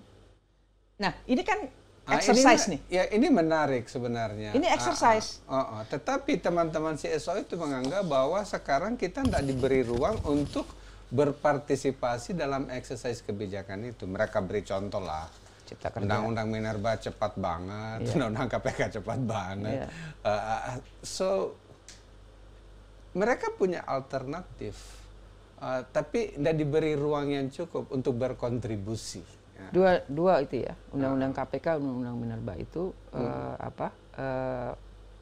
Nah, ini kan exercise nih. Ya, ini menarik sebenarnya. Ini exercise. Tetapi teman-teman CSO itu menganggap bahwa sekarang kita tidak diberi ruang untuk berpartisipasi dalam exercise kebijakan itu. Mereka beri contoh lah. Undang-undang Minerba cepat banget, undang-undang KPK cepat banget. So mereka punya alternatif, tapi tidak diberi ruang yang cukup untuk berkontribusi. Dua itu ya, undang-undang KPK, undang-undang Minerba itu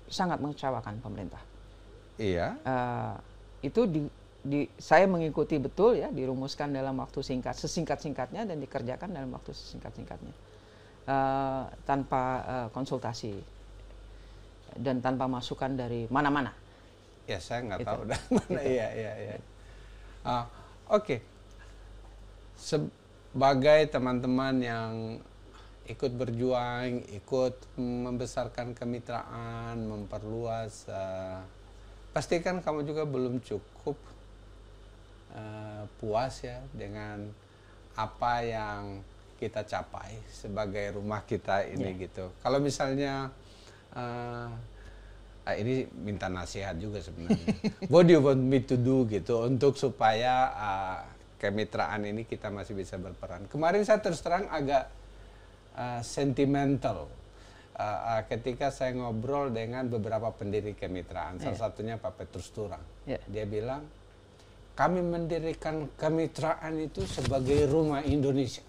sangat mengecewakan pemerintah. Iya. Itu saya mengikuti betul ya, dirumuskan dalam waktu sesingkat-singkatnya dan dikerjakan dalam waktu sesingkat-singkatnya, tanpa konsultasi dan tanpa masukan dari mana-mana. Ya, saya nggak tahu dari mana. Iya. Oke. Sebagai teman-teman yang ikut berjuang, ikut membesarkan kemitraan, memperluas, pastikan kamu juga belum cukup puas ya dengan apa yang kita capai sebagai rumah kita ini gitu. Kalau misalnya ini minta nasihat juga sebenarnya. What do you want me to do gitu untuk supaya kemitraan ini kita masih bisa berperan. Kemarin saya terus terang agak sentimental ketika saya ngobrol dengan beberapa pendiri kemitraan. Salah satunya Pak Petrus Turang. Dia bilang, kami mendirikan kemitraan itu sebagai rumah Indonesia.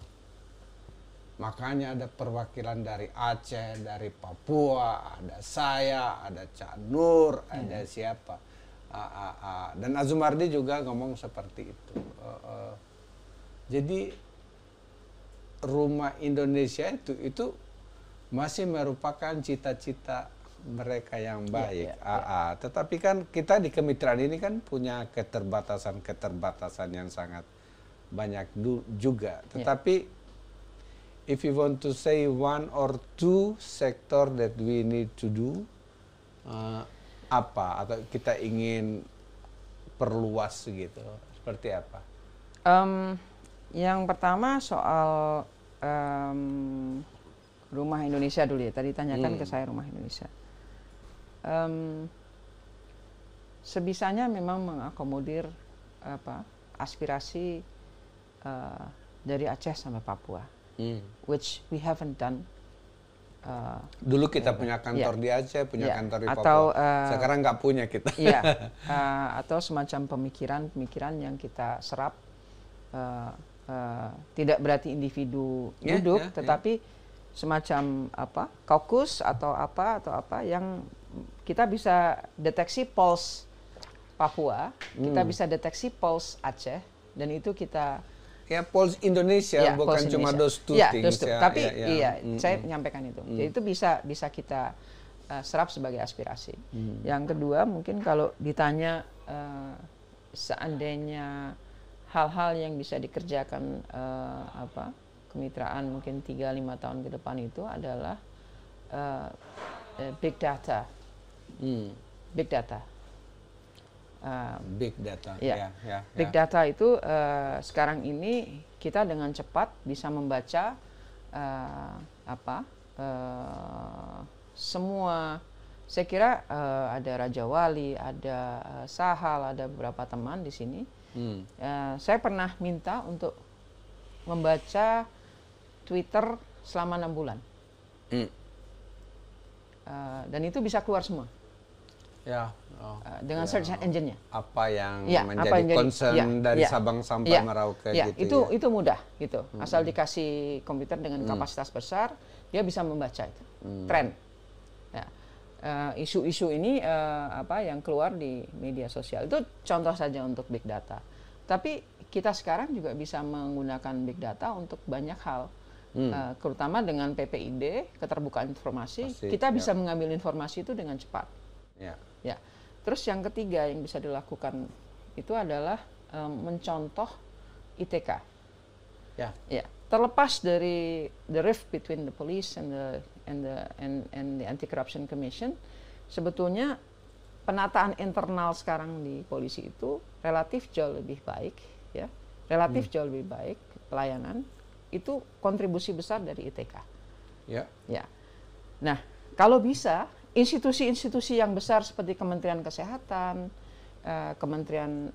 Makanya ada perwakilan dari Aceh, dari Papua, ada saya, ada Cak Nur, ada siapa. Dan Azumardi juga ngomong seperti itu. Jadi rumah Indonesia itu masih merupakan cita-cita mereka yang baik. Tetapi kan kita di kemitraan ini kan punya keterbatasan yang sangat banyak juga. Tetapi if you want to say one or two sector that we need to do, apa atau kita ingin perluas gitu, seperti apa? Yang pertama soal rumah Indonesia dulu ya. Tadi tanyakan ke saya rumah Indonesia. Sebisanya memang mengakomodir aspirasi dari Aceh sampai Papua. Which we haven't done. Dulu kita punya kantor di Aceh, punya kantor di Papua. Sekarang nggak punya kita. Atau semacam pemikiran yang kita serap. Tidak berarti individu duduk, tetapi semacam kaukus atau apa yang kita bisa deteksi pulse Papua, kita bisa deteksi pulse Aceh, dan itu kita pulse Indonesia, bukan cuma those two things. Tapi saya menyampaikan itu. Jadi itu bisa kita serap sebagai aspirasi. Yang kedua, mungkin kalau ditanya seandainya hal-hal yang bisa dikerjakan kemitraan mungkin 3-5 tahun ke depan itu adalah big data. Big data. Big data. Big data itu sekarang ini kita dengan cepat bisa membaca semua. Saya kira ada Raja Wali, ada Sahal, ada beberapa teman di sini. Saya pernah minta untuk membaca Twitter selama 6 bulan. Dan itu bisa keluar semua. Dengan search engine-nya. Apa yang menjadi concern dari Sabang sampai Merauke gitu. Itu mudah gitu. Asal dikasih komputer dengan kapasitas besar, dia bisa membaca itu. Tren. Isu-isu ini yang keluar di media sosial itu contoh saja untuk big data. Tapi kita sekarang juga bisa menggunakan big data untuk banyak hal. Terutama dengan PPID, keterbukaan informasi, kita bisa mengambil informasi itu dengan cepat. Terus yang ketiga yang bisa dilakukan itu adalah mencontoh ITK. Terlepas dari the rift between the police and the Anti-Corruption Commission, sebetulnya penataan internal sekarang di polisi itu relatif jauh lebih baik, jauh lebih baik pelayanan. Itu kontribusi besar dari ITK. Nah, kalau bisa institusi-institusi yang besar seperti Kementerian Kesehatan, Kementerian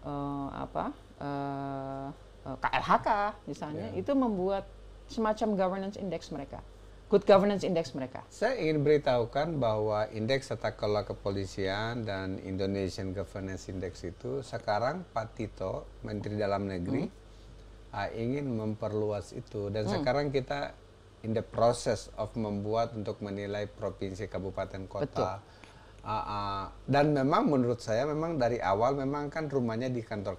KLHK misalnya, itu membuat semacam governance index mereka, good governance index mereka. Saya ingin beritahukan bahwa indeks tata kelola kepolisian dan Indonesian Governance Index itu sekarang Pak Tito, Menteri Dalam Negeri, ingin memperluas itu, dan sekarang kita in the process of membuat untuk menilai provinsi, kabupaten, kota. Dan memang menurut saya memang dari awal memang kan rumahnya di kantor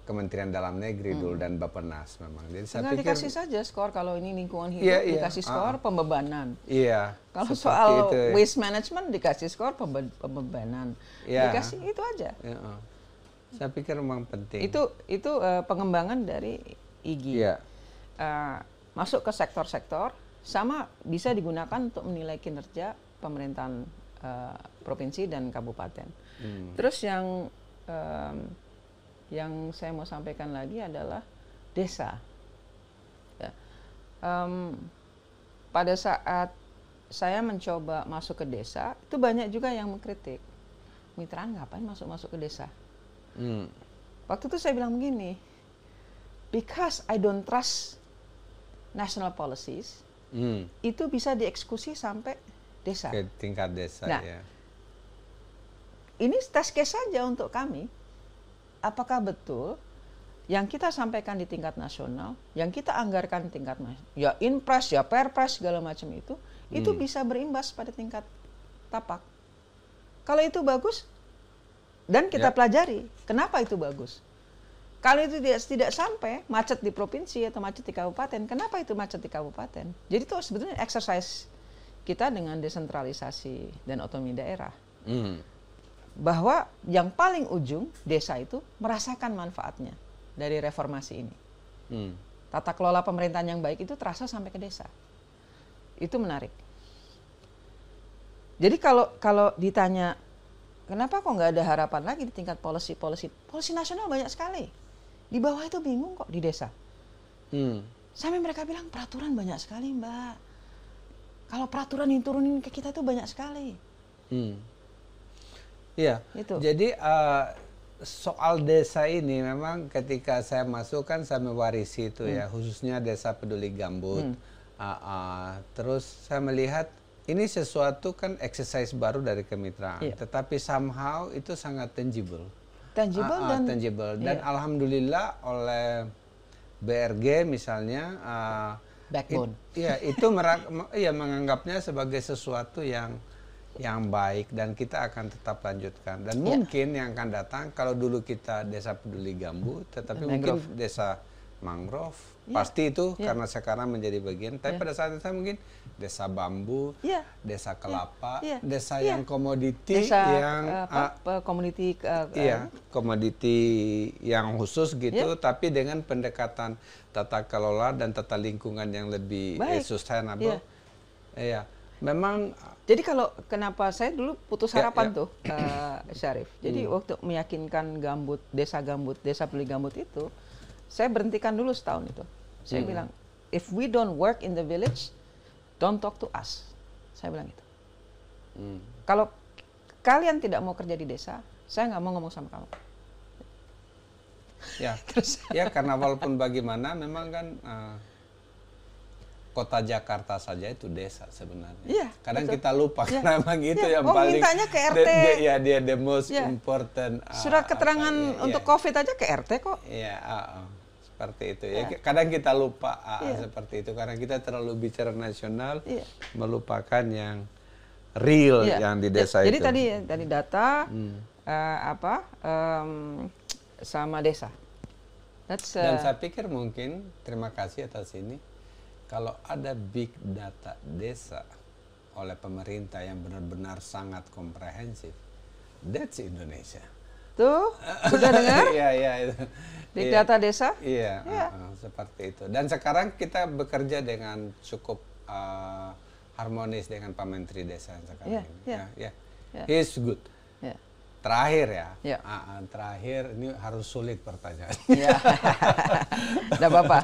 Kementerian Dalam Negeri dulu dan Bappenas memang. Jadi saya pikir dikasih saja skor kalau ini lingkungan hidup, dikasih skor pembebanan. Kalau soal waste management dikasih skor pembebanan. Dikasih itu aja. Saya pikir memang penting. Itu pengembangan dari IGI. Masuk ke sektor-sektor, sama bisa digunakan untuk menilai kinerja pemerintahan provinsi dan kabupaten. Terus yang saya mau sampaikan lagi adalah desa. Ya. Pada saat saya mencoba masuk ke desa, itu banyak juga yang mengkritik. Mitraan ngapain masuk ke desa? Waktu itu saya bilang begini, because I don't trust national policies, itu bisa dieksekusi sampai desa. Ke tingkat desa, nah, ya. Ini test case saja untuk kami. Apakah betul yang kita sampaikan di tingkat nasional, yang kita anggarkan di tingkat ya Inpres, ya Perpres, segala macam itu bisa berimbas pada tingkat tapak. Kalau itu bagus, dan kita pelajari kenapa itu bagus. Kalau itu tidak sampai macet di provinsi atau macet di kabupaten, kenapa itu macet di kabupaten? Jadi itu sebetulnya exercise kita dengan desentralisasi dan otonomi daerah. Bahwa yang paling ujung desa itu merasakan manfaatnya dari reformasi ini. Tata kelola pemerintahan yang baik itu terasa sampai ke desa. Itu menarik. Jadi kalau ditanya kenapa kok nggak ada harapan lagi di tingkat policy nasional banyak sekali. Di bawah itu bingung kok di desa. Sampai mereka bilang peraturan banyak sekali, Mbak. Kalau peraturan yang turunin ke kita itu banyak sekali. Iya. Itu. Jadi soal desa ini memang ketika saya masuk kan saya mewarisi itu ya, khususnya desa peduli gambut. Terus saya melihat ini sesuatu kan exercise baru dari kemitraan, tetapi somehow itu sangat tangible. Tangible dan alhamdulillah oleh BRG misalnya backbone. Itu menganggapnya sebagai sesuatu yang baik dan kita akan tetap lanjutkan. Dan mungkin yang akan datang kalau dulu kita desa peduli gambut, tetapi mungkin desa mangrove, pasti itu karena sekarang menjadi bagian. Tapi pada saat itu mungkin desa bambu, desa kelapa, desa yang komoditi, yang komoditi yang khusus gitu, tapi dengan pendekatan tata kelola dan tata lingkungan yang lebih sustainable. Memang. Jadi kenapa saya dulu putus harapan tuh, Syarif. Jadi waktu meyakinkan desa peduli gambut itu, saya berhentikan dulu setahun itu. Saya bilang, if we don't work in the village, don't talk to us. Saya bilang gitu. Kalau kalian tidak mau kerja di desa, saya nggak mau ngomong sama kamu. Ya karena walaupun bagaimana, memang kan kota Jakarta saja itu desa sebenarnya. Kadang kita lupa karena memang itu yang paling. Mintanya ke RT. Dia the most important. Surat keterangan untuk COVID aja ke RT kok. Seperti itu ya. Kadang kita lupa seperti itu karena kita terlalu bicara nasional, melupakan yang real yang di desa itu. Jadi tadi data sama desa. Dan saya pikir mungkin terima kasih atas ini. Kalau ada big data desa oleh pemerintah yang benar-benar sangat komprehensif, that's Indonesia. Tuh, sudah dengar? Iya. Big data desa? Iya, seperti itu. Dan sekarang kita bekerja dengan cukup harmonis dengan Pak Menteri Desa yang sekarang ini. He's good. Terakhir terakhir ini harus sulit pertanyaan. Tidak apa-apa.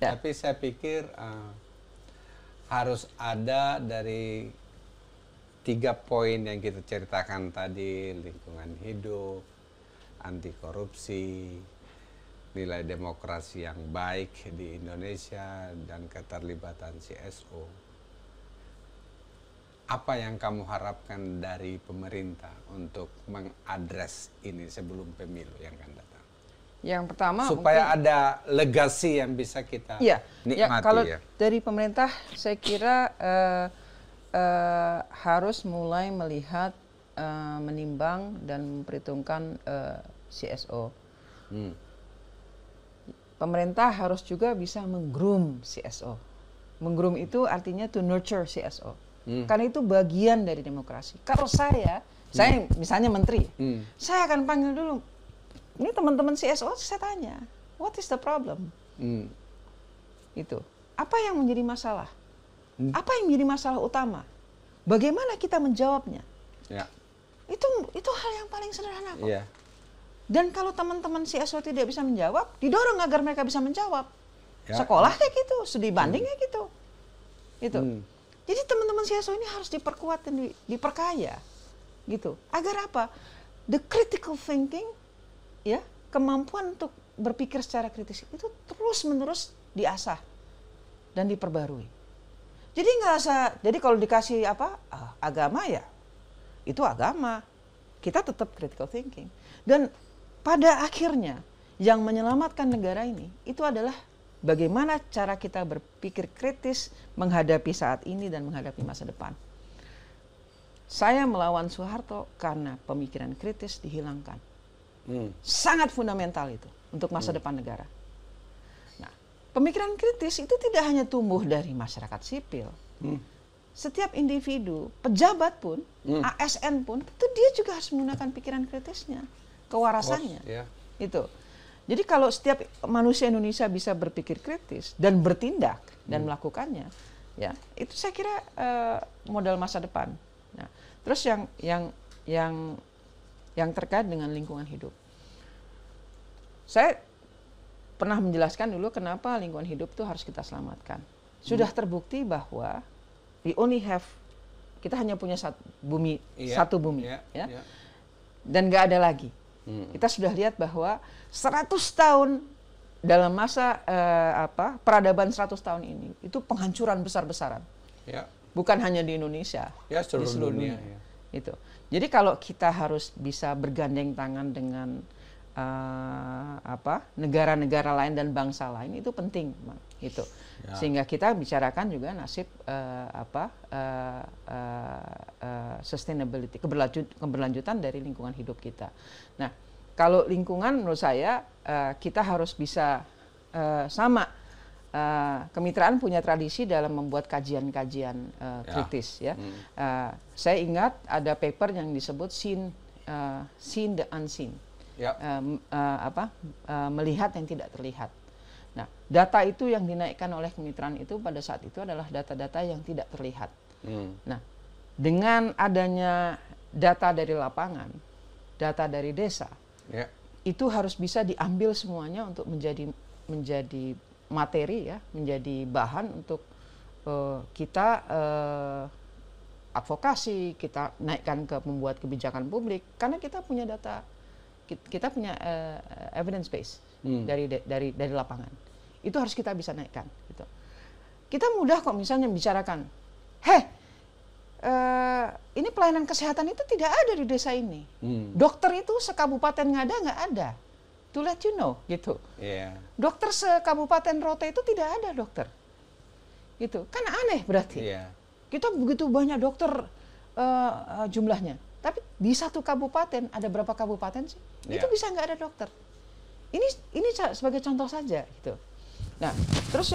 Tapi saya pikir harus ada dari 3 poin yang kita ceritakan tadi, lingkungan hidup, anti korupsi, nilai demokrasi yang baik di Indonesia, dan keterlibatan CSO. Apa yang kamu harapkan dari pemerintah untuk mengadres ini sebelum pemilu yang akan datang? Yang pertama supaya ada legasi yang bisa kita nikmati. Kalau dari pemerintah saya kira harus mulai melihat, menimbang dan memperhitungkan CSO. Pemerintah harus juga bisa menggroom CSO. Menggroom itu artinya to nurture CSO. Karena itu bagian dari demokrasi. Kalau saya misalnya menteri, saya akan panggil dulu. Ini teman-teman CSO, saya tanya, what is the problem? Itu. Apa yang menjadi masalah? Apa yang menjadi masalah utama? Bagaimana kita menjawabnya? Itu hal yang paling sederhana kok. Dan kalau teman-teman CSO tidak bisa menjawab, didorong agar mereka bisa menjawab. Ya. Sekolah kayak gitu, studi banding kayak gitu. Gitu. Jadi teman-teman CSO ini harus diperkuat dan diperkaya. Gitu. Agar apa? The critical thinking, ya, kemampuan untuk berpikir secara kritis itu terus-menerus diasah dan diperbarui. Jadi nggak usah, jadi kalau dikasih agama ya, itu agama. Kita tetap critical thinking. Dan pada akhirnya yang menyelamatkan negara ini itu adalah bagaimana cara kita berpikir kritis menghadapi saat ini dan menghadapi masa depan. Saya melawan Soeharto karena pemikiran kritis dihilangkan. Sangat fundamental itu untuk masa depan negara. Nah, pemikiran kritis itu tidak hanya tumbuh dari masyarakat sipil. Setiap individu, pejabat pun, ASN pun, itu dia juga harus menggunakan pikiran kritisnya, kewarasannya. Itu. Jadi kalau setiap manusia Indonesia bisa berpikir kritis dan bertindak dan melakukannya, ya itu saya kira modal masa depan. Nah, terus yang terkait dengan lingkungan hidup, saya pernah menjelaskan dulu kenapa lingkungan hidup itu harus kita selamatkan. Sudah terbukti bahwa kita hanya punya satu bumi, dan nggak ada lagi. Kita sudah lihat bahwa 100 tahun dalam masa peradaban 100 tahun ini itu penghancuran besar-besaran. Bukan hanya di Indonesia, di seluruh dunia. Itu. Jadi kalau kita harus bisa bergandeng tangan dengan negara-negara lain dan bangsa lain itu penting, itu. Sehingga kita bicarakan juga nasib sustainability, keberlanjutan dari lingkungan hidup kita. Nah, kalau lingkungan menurut saya kita harus bisa kemitraan punya tradisi dalam membuat kajian-kajian kritis, ya. Saya ingat ada paper yang disebut Seen the Unseen. Melihat yang tidak terlihat. Nah, data itu yang dinaikkan oleh kemitraan itu pada saat itu adalah data-data yang tidak terlihat. Nah, dengan adanya data dari lapangan, data dari desa, itu harus bisa diambil semuanya untuk menjadi materi, ya, menjadi bahan untuk kita advokasi, kita naikkan ke membuat kebijakan publik, karena kita punya data. Kita punya evidence base dari lapangan. Itu harus kita bisa naikkan. Gitu. Kita mudah kok misalnya bicarakan, ini pelayanan kesehatan itu tidak ada di desa ini. Dokter itu sekabupaten Ngada nggak ada. To let you know, gitu. Dokter sekabupaten Rote itu tidak ada dokter. Gitu. Kan aneh berarti. Kita begitu banyak dokter jumlahnya. Tapi di satu kabupaten, ada berapa kabupaten sih? Itu bisa nggak ada dokter. Ini sebagai contoh saja, gitu. Nah, terus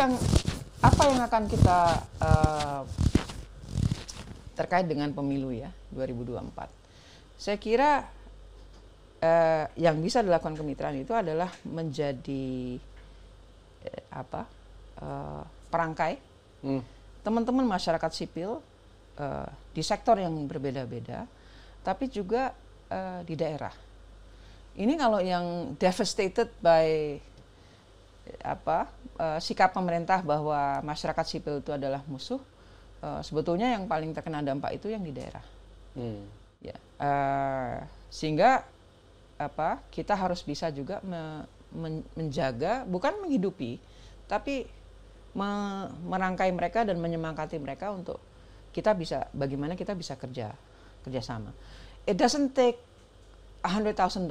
apa yang akan kita terkait dengan pemilu, ya, 2024. Saya kira yang bisa dilakukan kemitraan itu adalah menjadi perangkai teman-teman masyarakat sipil di sektor yang berbeda-beda, tapi juga di daerah. Ini kalau yang devastated by sikap pemerintah bahwa masyarakat sipil itu adalah musuh, sebetulnya yang paling terkena dampak itu yang di daerah. Sehingga kita harus bisa juga menjaga, bukan menghidupi, tapi merangkai mereka dan menyemangati mereka untuk bagaimana kita bisa kerjasama. It doesn't take $100,000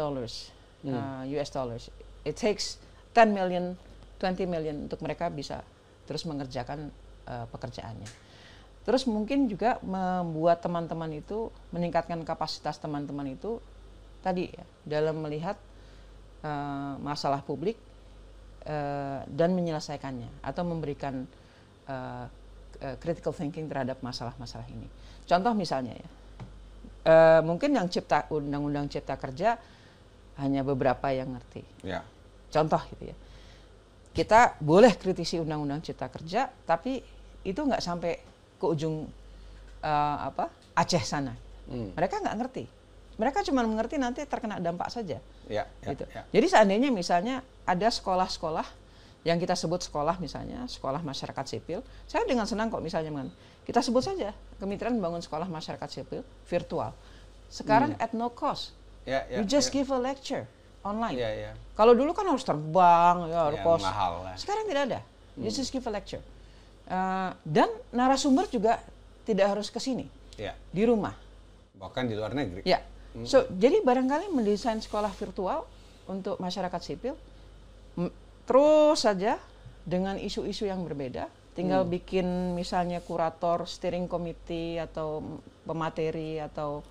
US dollars. It takes 10 million, 20 million untuk mereka bisa terus mengerjakan pekerjaannya. Terus mungkin juga membuat teman-teman itu, meningkatkan kapasitas teman-teman itu tadi, ya, dalam melihat masalah publik dan menyelesaikannya atau memberikan critical thinking terhadap masalah-masalah ini. Contoh misalnya, ya. Mungkin yang undang-undang cipta kerja hanya beberapa yang ngerti. Contoh gitu, ya. Kita boleh kritisi undang-undang cipta kerja, tapi itu nggak sampai ke ujung Aceh sana. Mereka nggak ngerti. mereka cuma mengerti nanti terkena dampak saja. Ya, gitu. Jadi seandainya misalnya ada sekolah-sekolah yang kita sebut sekolah misalnya, sekolah masyarakat sipil, saya dengan senang kok misalnya kita sebut saja Kemitraan membangun sekolah masyarakat sipil virtual. Sekarang at no cost. You just give a lecture online. Kalau dulu kan harus terbang, harus cost. Mahal. Sekarang tidak ada. You just give a lecture. Dan narasumber juga tidak harus ke sini. Di rumah. Bahkan di luar negeri. So, jadi barangkali mendesain sekolah virtual untuk masyarakat sipil terus saja dengan isu-isu yang berbeda. Tinggal bikin misalnya kurator, steering committee atau pemateri atau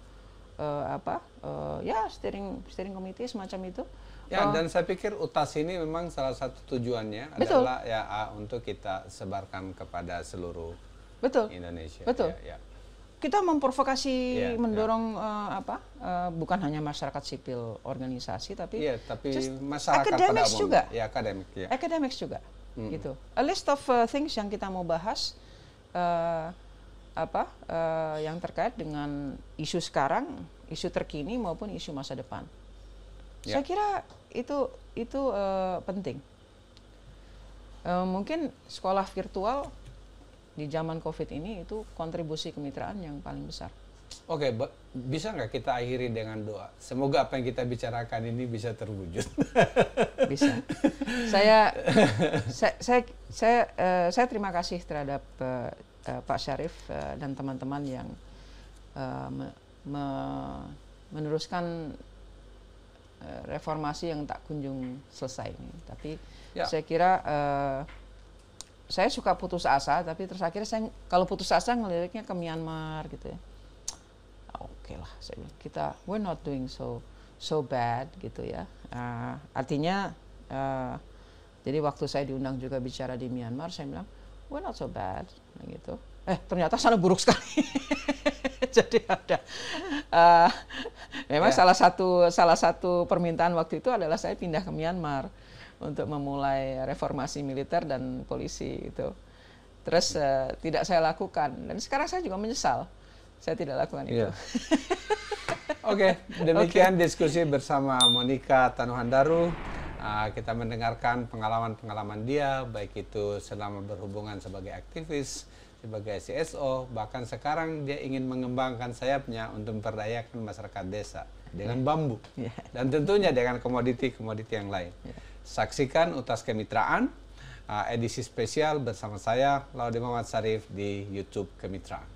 steering committee semacam itu. Dan saya pikir UTAS ini memang salah satu tujuannya adalah untuk kita sebarkan kepada seluruh Indonesia. Betul. Kita memprovokasi, mendorong bukan hanya masyarakat sipil organisasi, tapi masyarakat academics pada juga. Academics juga. Gitu. A list of things yang kita mau bahas, yang terkait dengan isu sekarang, isu terkini maupun isu masa depan. Saya kira itu penting. Mungkin sekolah virtual di zaman COVID ini itu kontribusi kemitraan yang paling besar. Oke, bisa nggak kita akhiri dengan doa? Semoga apa yang kita bicarakan ini bisa terwujud. Bisa. Saya terima kasih terhadap Pak Syarif dan teman-teman yang meneruskan reformasi yang tak kunjung selesai ini. Tapi saya kira saya suka putus asa, tapi terus akhirnya saya kalau putus asa ngeliriknya ke Myanmar gitu ya. Oke lah, saya bilang we're not doing so bad gitu ya. Artinya jadi waktu saya diundang juga bicara di Myanmar, saya bilang we're not so bad gitu. Ternyata sana buruk sekali. Jadi ada memang salah satu permintaan waktu itu adalah saya pindah ke Myanmar untuk memulai reformasi militer dan polisi itu. Terus tidak saya lakukan dan sekarang saya juga menyesal saya tidak lakukan itu. Oke, demikian diskusi bersama Monica Tanuhandaru. Kita mendengarkan pengalaman-pengalaman dia, baik itu selama berhubungan sebagai aktivis, sebagai CSO, bahkan sekarang dia ingin mengembangkan sayapnya untuk memperdayakan masyarakat desa dengan bambu dan tentunya dengan komoditi-komoditi yang lain. Saksikan UTAS Kemitraan edisi spesial bersama saya Laude Muhammad Syarif di YouTube Kemitraan.